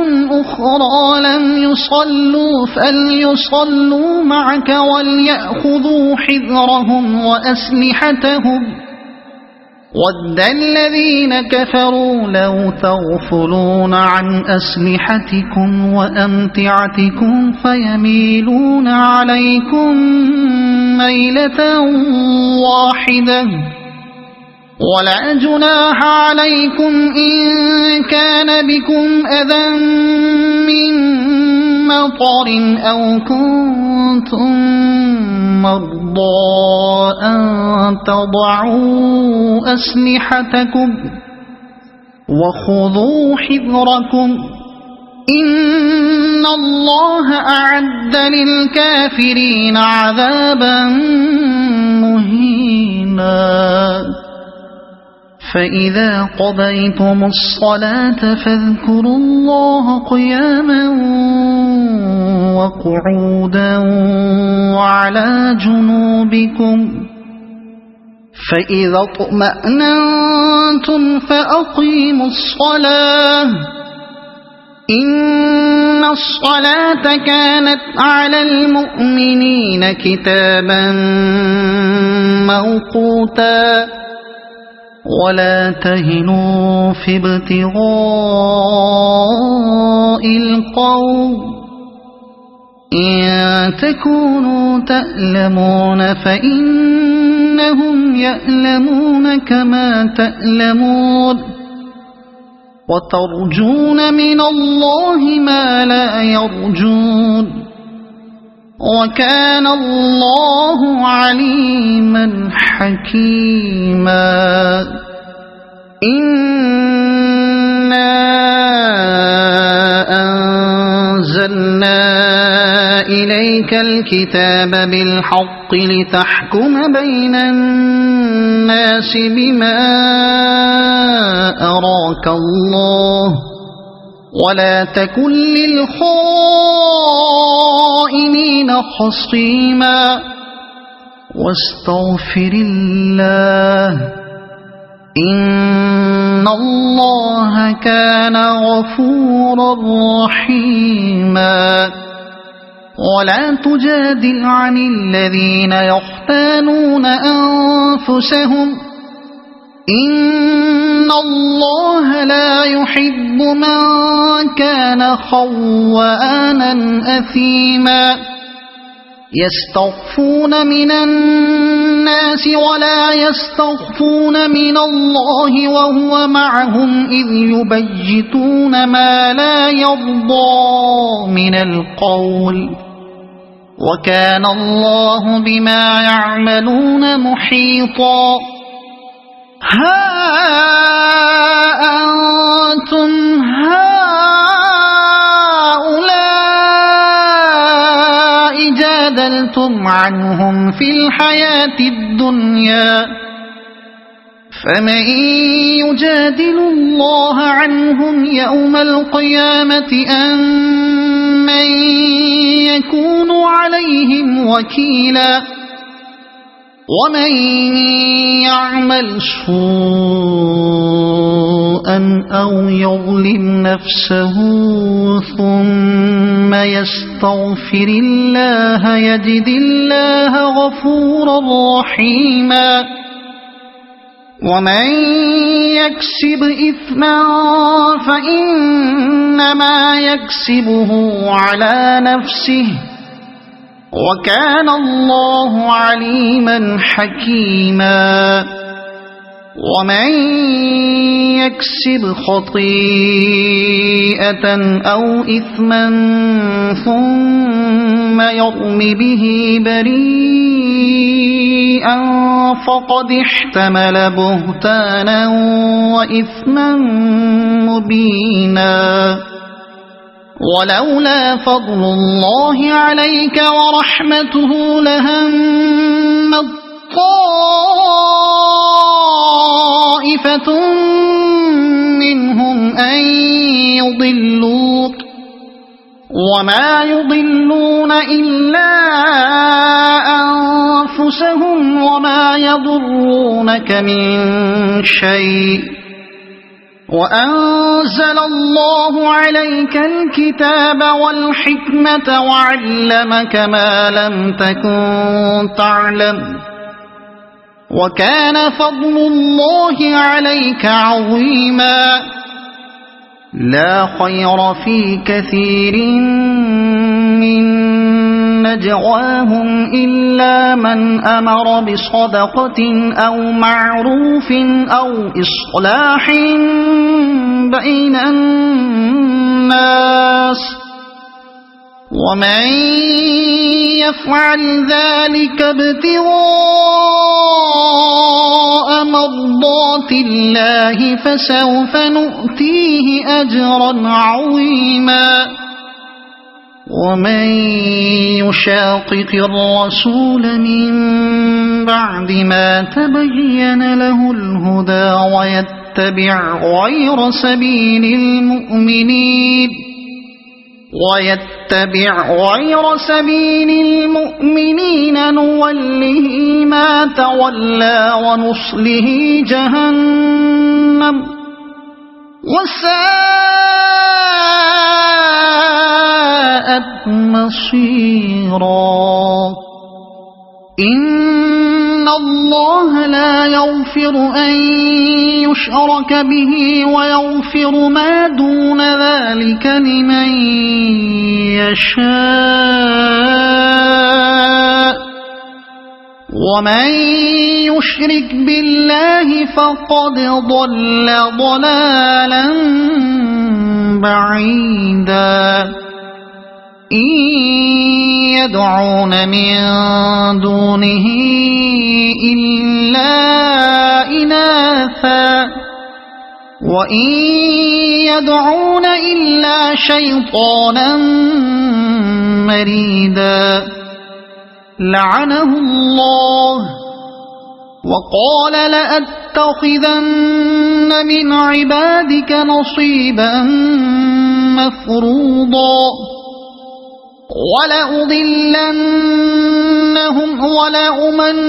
أخرى لم يصلوا فليصلوا معك وليأخذوا حذرهم وأسلحتهم ود الذين كفروا لو تغفلون عن أسلحتكم وأمتعتكم فيميلون عليكم ميلة واحدة ولا جناح عليكم إن كان بكم أذى من مطر أو كنتم مرضى أن تضعوا أسلحتكم وخذوا حذركم إن الله أعد للكافرين عذابا مهينا فإذا قضيتم الصلاة فاذكروا الله قياما وقعودا وعلى جنوبكم فإذا اطمأننتم فأقيموا الصلاة إن الصلاة كانت على المؤمنين كتابا موقوتا ولا تهنوا في ابتغاء القوم إن تكونوا تألمون فإنهم يألمون كما تألمون وترجون من الله ما لا يرجون وكان الله عليما حكيما إنا أنزلنا إليك الكتاب بالحق لتحكم بين الناس بما أراك الله ولا تكن للخائنين خصيما واستغفر الله إن الله كان غفورا رحيما ولا تجادل عن الذين يختانون أنفسهم إن الله لا يحب من كان خوانا أثيما يستخفون من الناس ولا يستخفون من الله وهو معهم إذ يبيتون ما لا يرضى من القول وكان الله بما يعملون محيطا ها أنتم هؤلاء جادلتم عنهم في الحياة الدنيا فمن يجادل الله عنهم يوم القيامة أم من يكون عليهم وكيلا ومن يعمل سوءا أو يظلم نفسه ثم يستغفر الله يجد الله غفورا رحيما ومن يكسب إثما فإنما يكسبه على نفسه وكان الله عليما حكيما ومن يكسب خطيئة أو إثما ثم يرم به بريئا فقد احتمل بهتانا وإثما مبينا ولولا فضل الله عليك ورحمته لهمت طائفة منهم أن يضلوك وما يضلون إلا أنفسهم وما يضرونك من شيء وأنزل الله عليك الكتاب والحكمة وعلمك ما لم تكن تعلم وكان فضل الله عليك عظيما لا خير في كثير من نجواهم إلا من أمر بصدقة أو معروف أو إصلاح بين الناس ومن يفعل ذلك ابتغاء مرضات الله فسوف نؤتيه أجرا عظيما ومن يشاقق الرسول من بعد ما تبين له الهدى ويتبع غير سبيل المؤمنين نوله ما تولى ونصله جهنم وساءت مصيرا إن الله لا يغفر أن يشرك به ويغفر ما دون ذلك لمن يشاء ومن يشرك بالله فقد ضل ضلالا بعيدا إن يدعون من دونه إلا إناثا وإن يدعون إلا شيطانا مريدا لعنه الله وقال لأتخذن من عبادك نصيبا مفروضا ولأضلنهم ولأمنينهم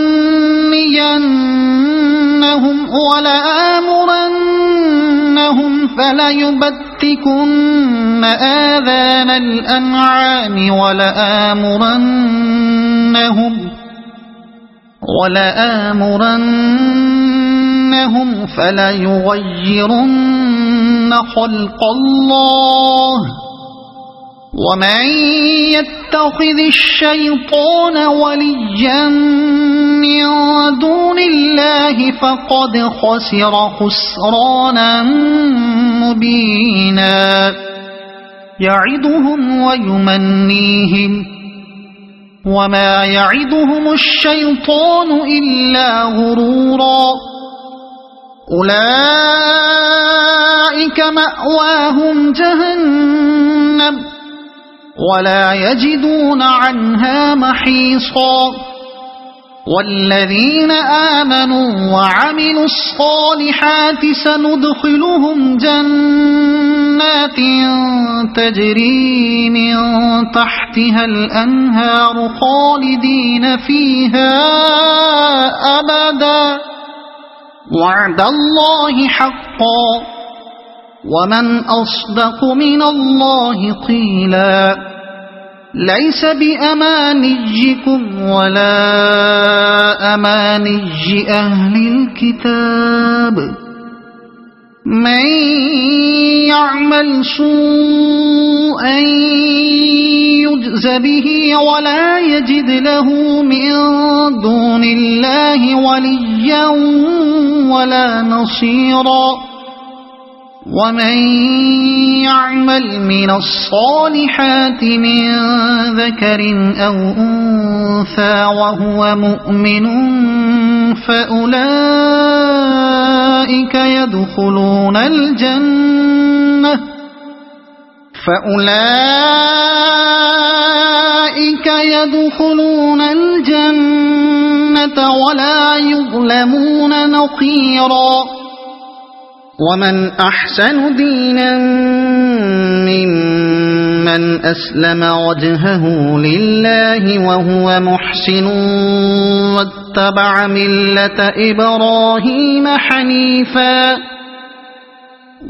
ولآمرنهم فليبتكن آذان الأنعام ولآمرنهم فليغيرن خلق الله ومن يتخذ الشيطان وليا من دون الله فقد خسر خسرانا مبينا يعدهم ويمنيهم وما يعدهم الشيطان إلا غرورا أولئك مأواهم جهنم ولا يجدون عنها محيصا والذين آمنوا وعملوا الصالحات سندخلهم جنات تجري من تحتها الأنهار خالدين فيها أبدا وعد الله حقا ومن أصدق من الله قيلا ليس بأمانيكم ولا أماني أهل الكتاب من يعمل سوءا يجز به ولا يجد له من دون الله وليا ولا نصيرا ومن يعمل من الصالحات من ذكر أو أنثى وهو مؤمن فأولئك يدخلون الجنة ولا يظلمون نقيرا ومن أحسن دينا ممن أسلم وجهه لله وهو محسن واتبع ملة إبراهيم حنيفا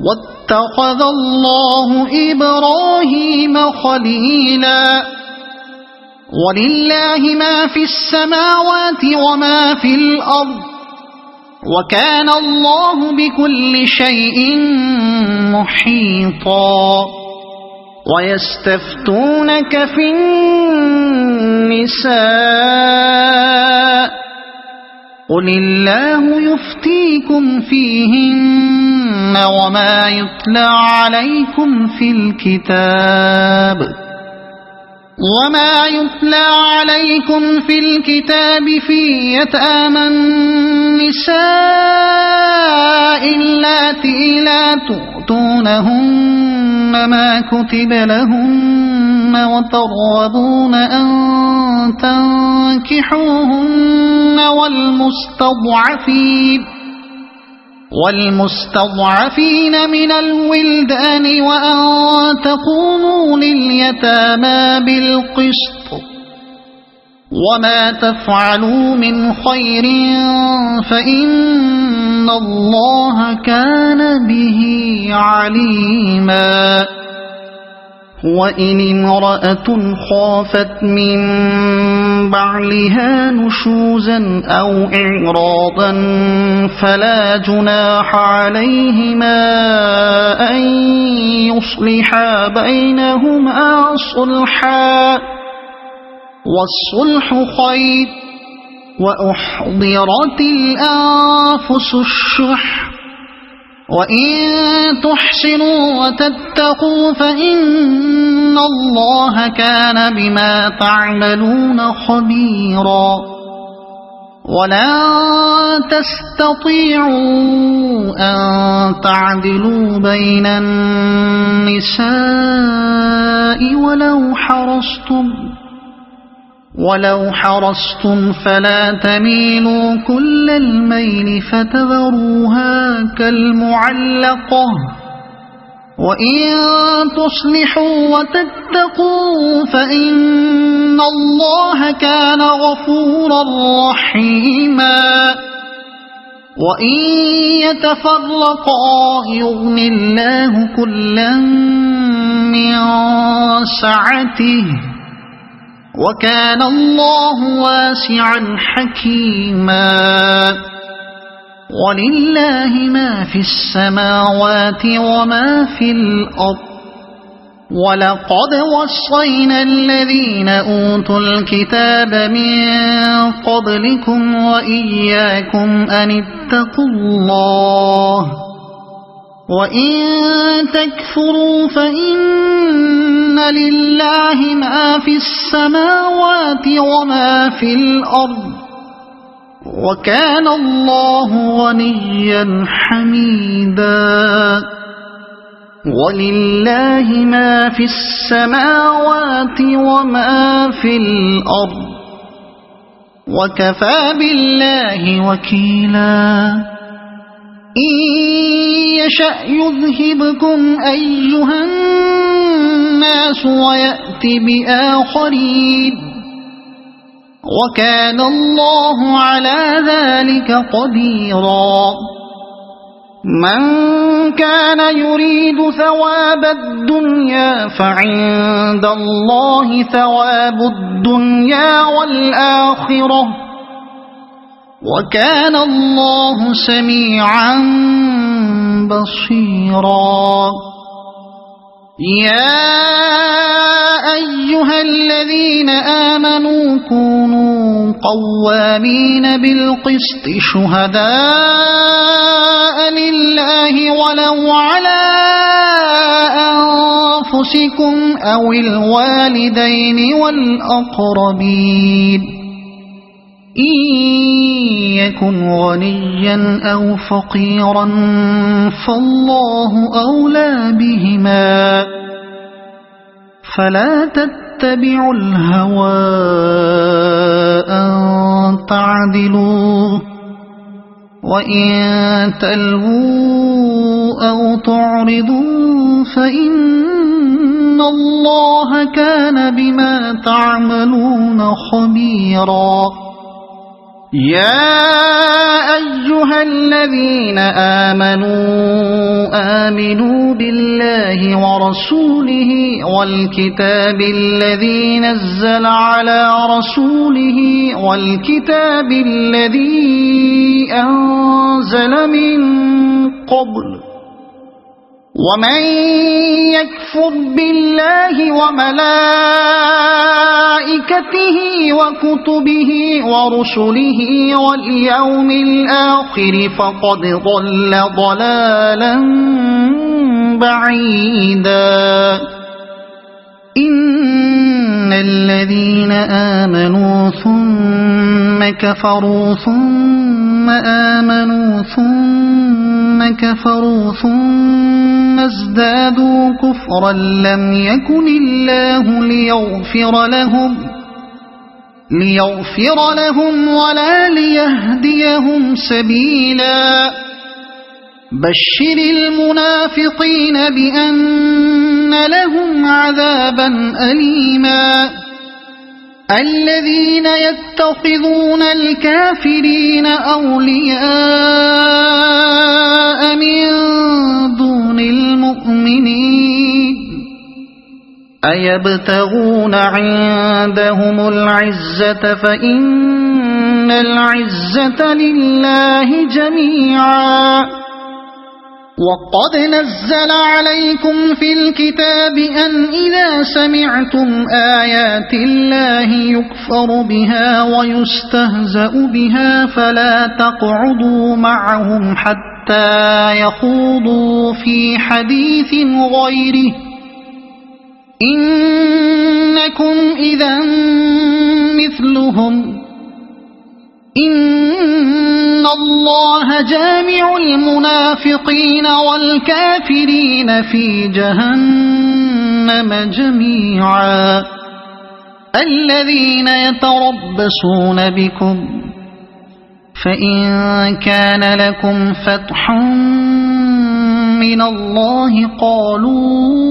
واتخذ الله إبراهيم خليلا ولله ما في السماوات وما في الأرض وكان الله بكل شيء محيطا ويستفتونك في النساء قل الله يفتيكم فيهن وما يتلى عليكم في الكتاب وما يتلى عليكم في الكتاب في يتامى النساء اللاتي لا تؤتونهن ما كتب لهن وترغبون أن تنكحوهن والمستضعفين من الولدان وأن تقوموا لليتامى بالقسط وما تفعلوا من خير فإن الله كان به عليما وإن امرأة خافت من بعلها نشوزا أو إعراضا فلا جناح عليهما أن يصلحا بينهما صلحا والصلح خير وأحضرت الأنفس الشح وإن تحسنوا وتتقوا فإن الله كان بما تعملون خبيرا ولا تستطيعوا أن تعدلوا بين النساء ولو حرصتم فلا تميلوا كل الميل فتذروها كالمعلقة وإن تصلحوا وتتقوا فإن الله كان غفورا رحيما وإن يتفرقا يغن الله كلا من سعته وكان الله واسعا حكيما ولله ما في السماوات وما في الأرض ولقد وصينا الذين أوتوا الكتاب من قبلكم وإياكم أن اتقوا الله وإن تكفروا فإن لله ما في السماوات وما في الأرض وكان الله غنيا حميدا ولله ما في السماوات وما في الأرض وكفى بالله وكيلا إن يشأ يذهبكم أيها الناس ويأت بآخرين وكان الله على ذلك قديرا من كان يريد ثواب الدنيا فعند الله ثواب الدنيا والآخرة وكان الله سميعا بصيرا يا أيها الذين آمنوا كونوا قوامين بالقسط شهداء لله ولو على أنفسكم أو الوالدين والأقربين إن يكن غنيا أو فقيرا فالله أولى بهما فلا تتبعوا الهوى أن تعدلوا وإن تلووا أو تعرضوا فإن الله كان بما تعملون خبيرا يا أيها الذين آمنوا بالله ورسوله والكتاب الذي نزل على رسوله والكتاب الذي أنزل من قبل ومن يكفر بالله وملائكته وكتبه ورسله واليوم الآخر فقد ضل ضلالا بعيدا إن الذين آمنوا ثم كفروا ثم آمنوا ثم كفروا ثم ازدادوا كفرا لم يكن الله ليغفر لهم ولا ليهديهم سبيلا بشر المنافقين بأن لهم عذابا أليما الذين يتخذون الكافرين أولياء من دون المؤمنين أيبتغون عندهم العزة فإن العزة لله جميعا وقد نزل عليكم في الكتاب أن إذا سمعتم آيات الله يكفر بها ويستهزأ بها فلا تقعدوا معهم حتى يخوضوا في حديث غيره إنكم إذا مثلهم إن الله جامع المنافقين والكافرين في جهنم جميعا الذين يتربصون بكم فإن كان لكم فتح من الله قالوا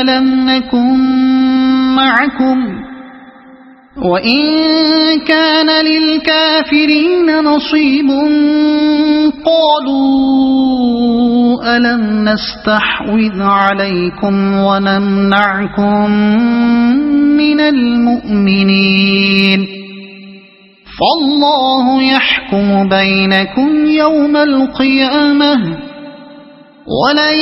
ألم نكن معكم وإن كان للكافرين نصيب قالوا ألم نستحوذ عليكم ونمنعكم من المؤمنين فالله يحكم بينكم يوم القيامة ولن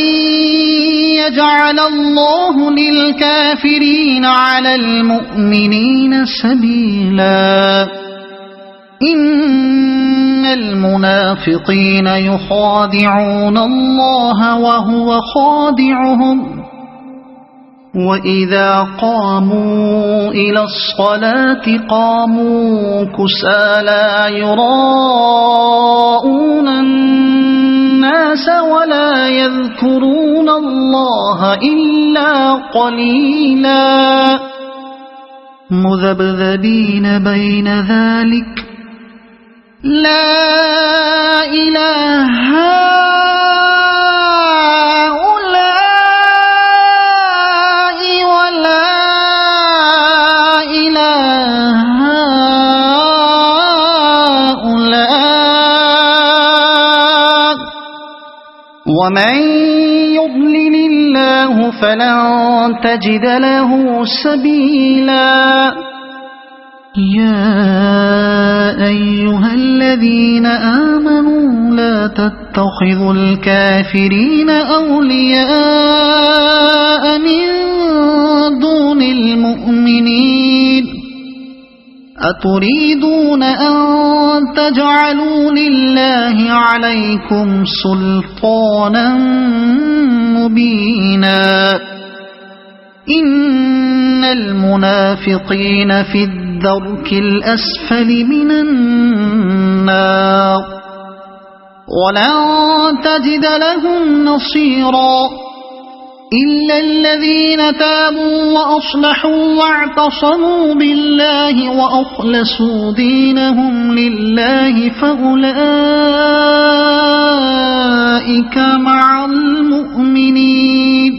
يجعل الله للكافرين على المؤمنين سبيلا إن المنافقين يخادعون الله وهو خادعهم وإذا قاموا إلى الصلاة قاموا كسالى يراءون الناس ولا يذكرون الله إلا قليلا مذبذبين بين ذلك لا إله هؤلاء ولا إله هؤلاء ومن يضلل الله فلن تجد له سبيلا يا أيها الذين آمنوا لا تتخذوا الكافرين أولياء من دون المؤمنين أتريدون أن تجعلوا لله عليكم سلطانا مبينا إن المنافقين في الدرك الأسفل من النار ولن تجد لهم نصيرا إلا الذين تابوا وأصلحوا واعتصموا بالله وأخلصوا دينهم لله فأولئك مع المؤمنين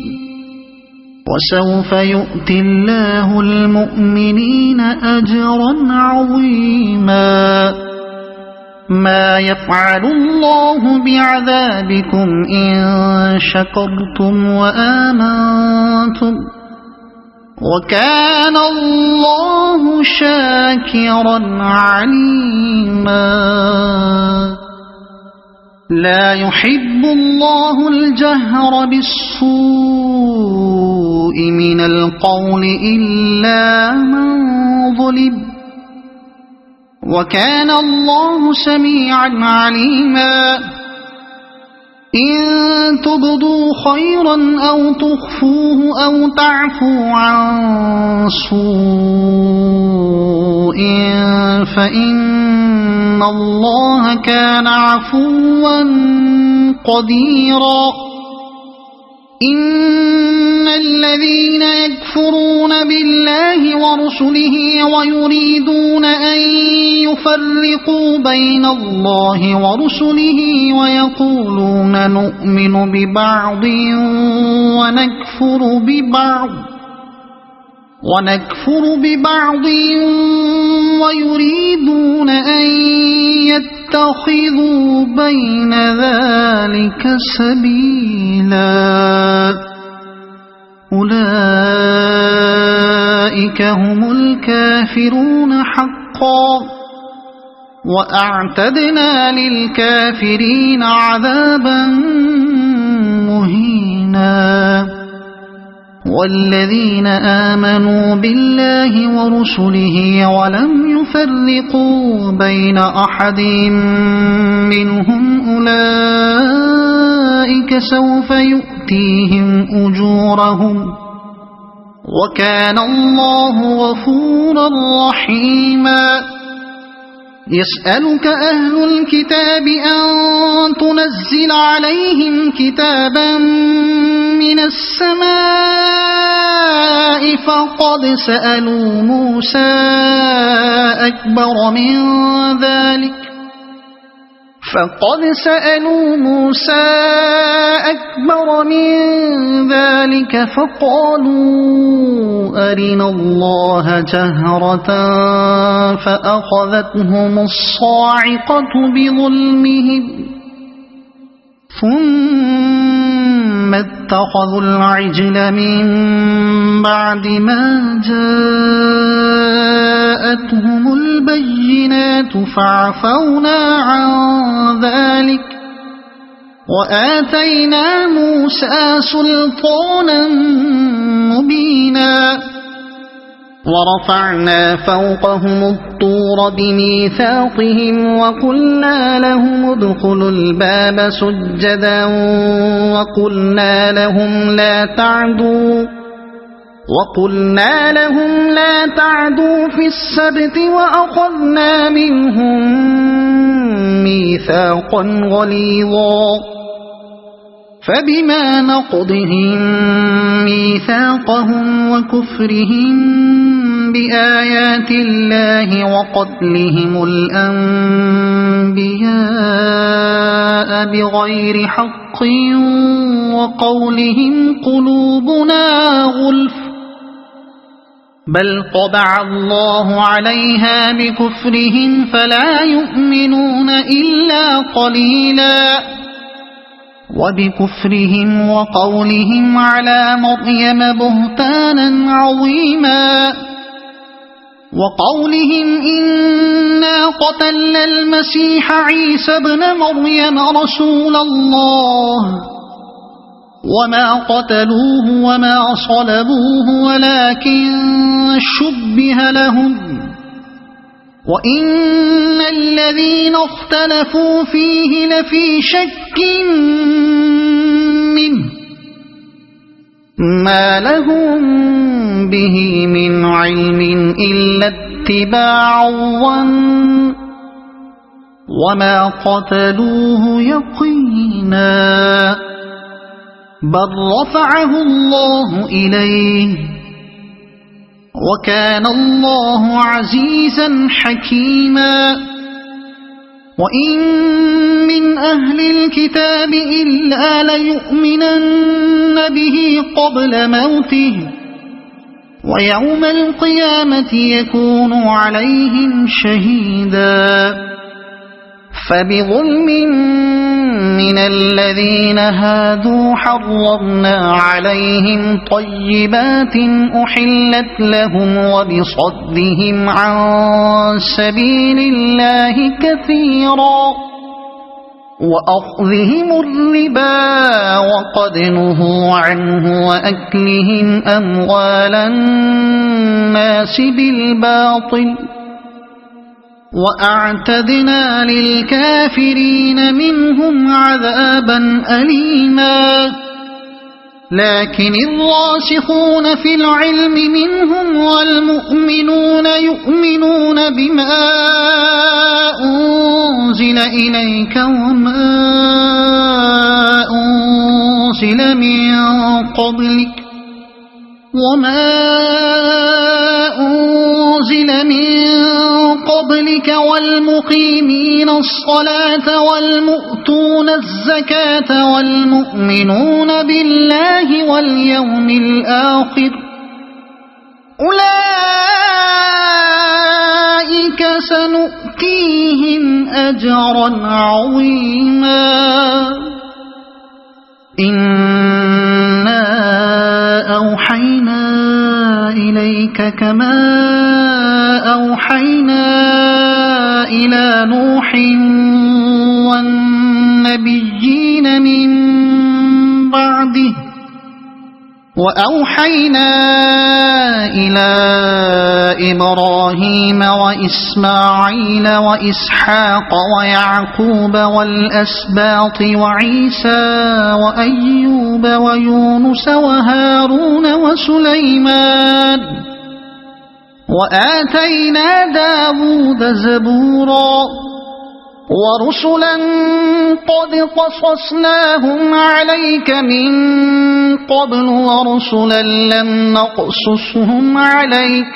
وسوف يؤتي الله المؤمنين أجرا عظيما ما يفعل الله بعذابكم إن شكرتم وآمنتم وكان الله شاكرا عليما لا يحب الله الجهر بالسوء من القول إلا من ظلم وكان الله سميعا عليما إن تبدوا خيرا أو تخفوه أو تعفوا عن سوء فإن الله كان عفوا قديرا إن الذين يكفرون بالله ورسله ويريدون أن يفرقوا بين الله ورسله ويقولون نؤمن ببعض ونكفر ببعض ويريدون أن يتخذوا بين ذلك سبيلا أولئك هم الكافرون حقا وأعتدنا للكافرين عذابا مهينا والذين آمنوا بالله ورسله ولم يفرقوا بين أحد منهم أولئك سوف يؤتيهم أجورهم وكان الله غفورا رحيما يسألك أهل الكتاب أن تنزل عليهم كتابا من السماء فقد سألوا موسى أكبر من ذلك فقالوا أرنا الله جهرة فأخذتهم الصاعقة بظلمهم ثم اتخذوا العجل من بعد ما جاءتهم البينات فعفونا عن ذلك وآتينا موسى سلطانا مبينا ورفعنا فوقهم الطور بميثاقهم وقلنا لهم ادخلوا الباب سجدا وقلنا لهم لا تعدوا في السبت وأخذنا منهم ميثاقا غليظا فبما نقضهم ميثاقهم وكفرهم بآيات الله وقتلهم الأنبياء بغير حق وقولهم قلوبنا غلف بل طبع الله عليها بكفرهم فلا يؤمنون إلا قليلا وبكفرهم وقولهم على مريم بهتانا عظيما وقولهم إنا قتلنا المسيح عيسى ابن مريم رسول الله وما قتلوه وما صلبوه ولكن شبه لهم وإن الذين اختلفوا فيه لفي شك منه ما لهم به من علم إلا اتباع الظن وما قتلوه يقينا بل رفعه الله إليه وكان الله عزيزا حكيما وإن من أهل الكتاب إلا ليؤمنن به قبل موته ويوم القيامة يكون عليهم شهيدا فبظلم من الذين هادوا حرمنا عليهم طيبات أحلت لهم وبصدهم عن سبيل الله كثيرا وأخذهم الربا وقد نهوا عنه وأكلهم أموال الناس بالباطل وأعتدنا للكافرين منهم عذابا أليما لكن الراسخون في العلم منهم والمؤمنون يؤمنون بما أنزل إليك وما أنزل من قبلك والمقيمين الصلاة والمؤتون الزكاة والمؤمنون بالله واليوم الآخر أولئك سنؤتيهم أجرا عظيما إنا أوحينا إليك كما أوحينا إلى نوح والنبيين من بعده وأوحينا إلى إبراهيم وإسماعيل وإسحاق ويعقوب والأسباط وعيسى وأيوب ويونس وهارون وسليمان وآتينا داود زبورا ورسلا قد قصصناهم عليك من قبل ورسلا لم نقصصهم عليك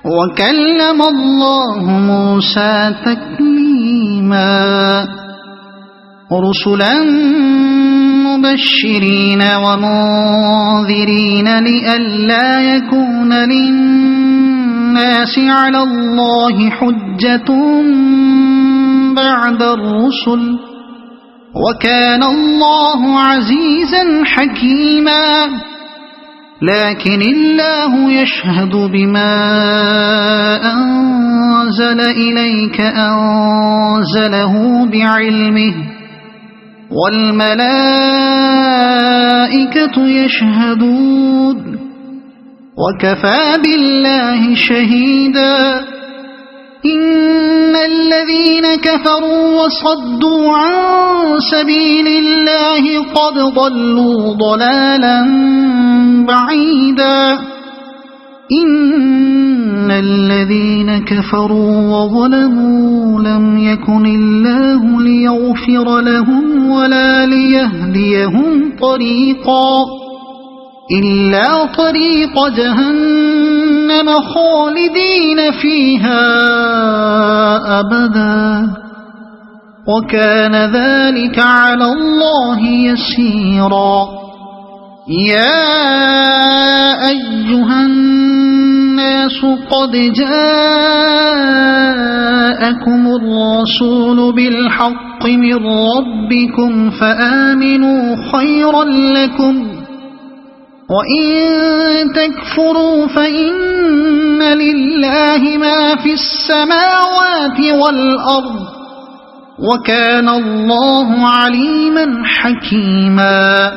وكلم الله موسى تكليما رسلا مبشرين ومنذرين لئلا يكون للناس على الله حجة بعد الرسل وكان الله عزيزا حكيما لكن الله يشهد بما أنزل إليك أنزله بعلمه والملائكة يشهدون وكفى بالله شهيدا إن الذين كفروا وصدوا عن سبيل الله قد ضلوا ضلالا بعيدا إن الذين كفروا وظلموا لم يكن الله ليغفر لهم ولا ليهديهم طريقا إلا طريق جهنم خالدين فيها أبدا وكان ذلك على الله يسيرا يا أيها الناس قد جاءكم الرسول بالحق من ربكم فآمنوا خيرا لكم وإن تكفروا فإن لله ما في السماوات والأرض وكان الله عليما حكيما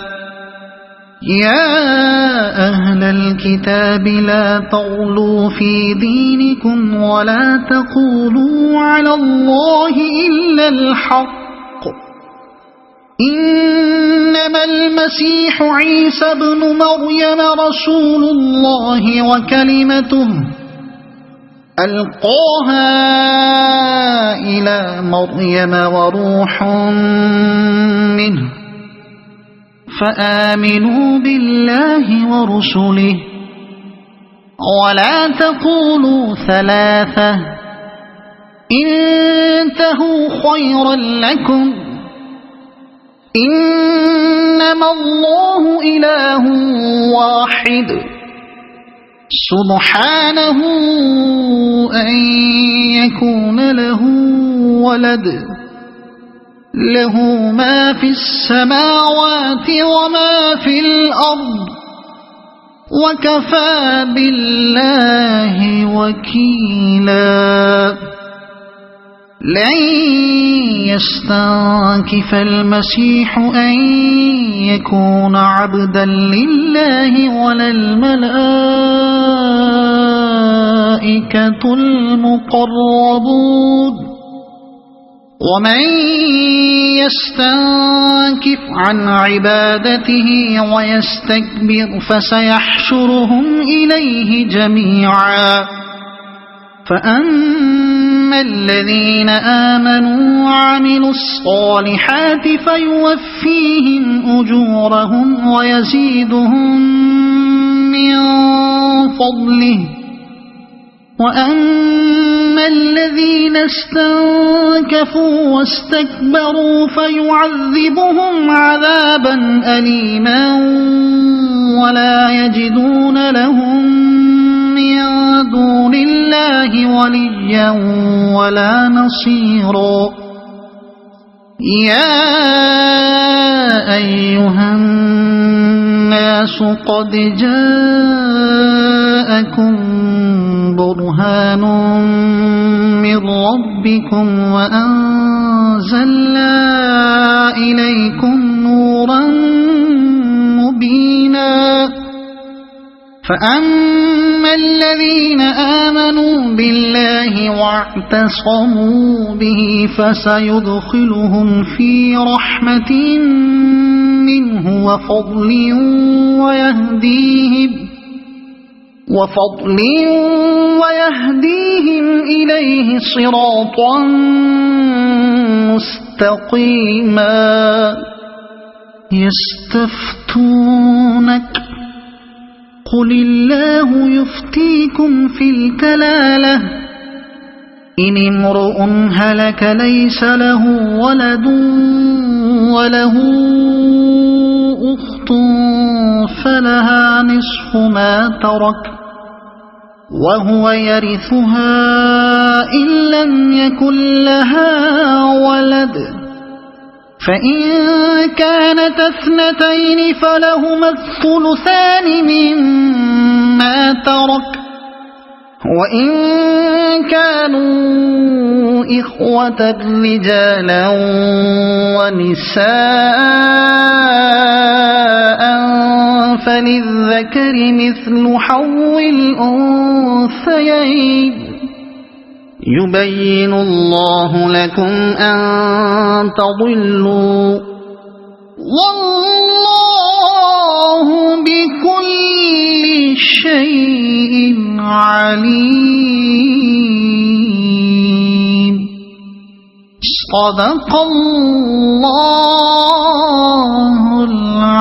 يا أهل الكتاب لا تغلوا في دينكم ولا تقولوا على الله إلا الحق إنما المسيح عيسى ابن مريم رسول الله وكلمته ألقاها إلى مريم وروح منه فآمنوا بالله ورسله ولا تقولوا ثلاثة انتهوا خيرا لكم إنما الله إله واحد سبحانه أن يكون له ولد له ما في السماوات وما في الأرض وكفى بالله وكيلا لن يستنكف المسيح أن يكون عبدا لله ولا الملائكة والملائكة المقربون ومن يستنكف عن عبادته ويستكبر فسيحشرهم إليه جميعا فأما الذين آمنوا وعملوا الصالحات فيوفيهم أجورهم ويزيدهم من فضله وأما الذين استنكفوا واستكبروا فيعذبهم عذابا أليما ولا يجدون لهم من دون الله وليا ولا نصيرا يا أيها الناس قد جاءكم برهان من ربكم وأنزلنا إليكم نورا مبينا فأما الذين آمنوا بالله واعتصموا به فسيدخلهم في رحمة منه وفضل ويهديهم إليه صراطا مستقيما يستفتونك قل الله يفتيكم في الكلالة إن امرؤ هلك ليس له ولد وله أخت فلها نصف ما ترك وهو يرثها إن لم يكن لها ولد فإن كانت اثنتين فلهما الثلثان مما ترك وإن كانوا إخوة رجالا ونساء فللذكر مثل حظ الأنثيين يبين الله لكم أن تضلوا والله بكل شيء عليم صدق الله العظيم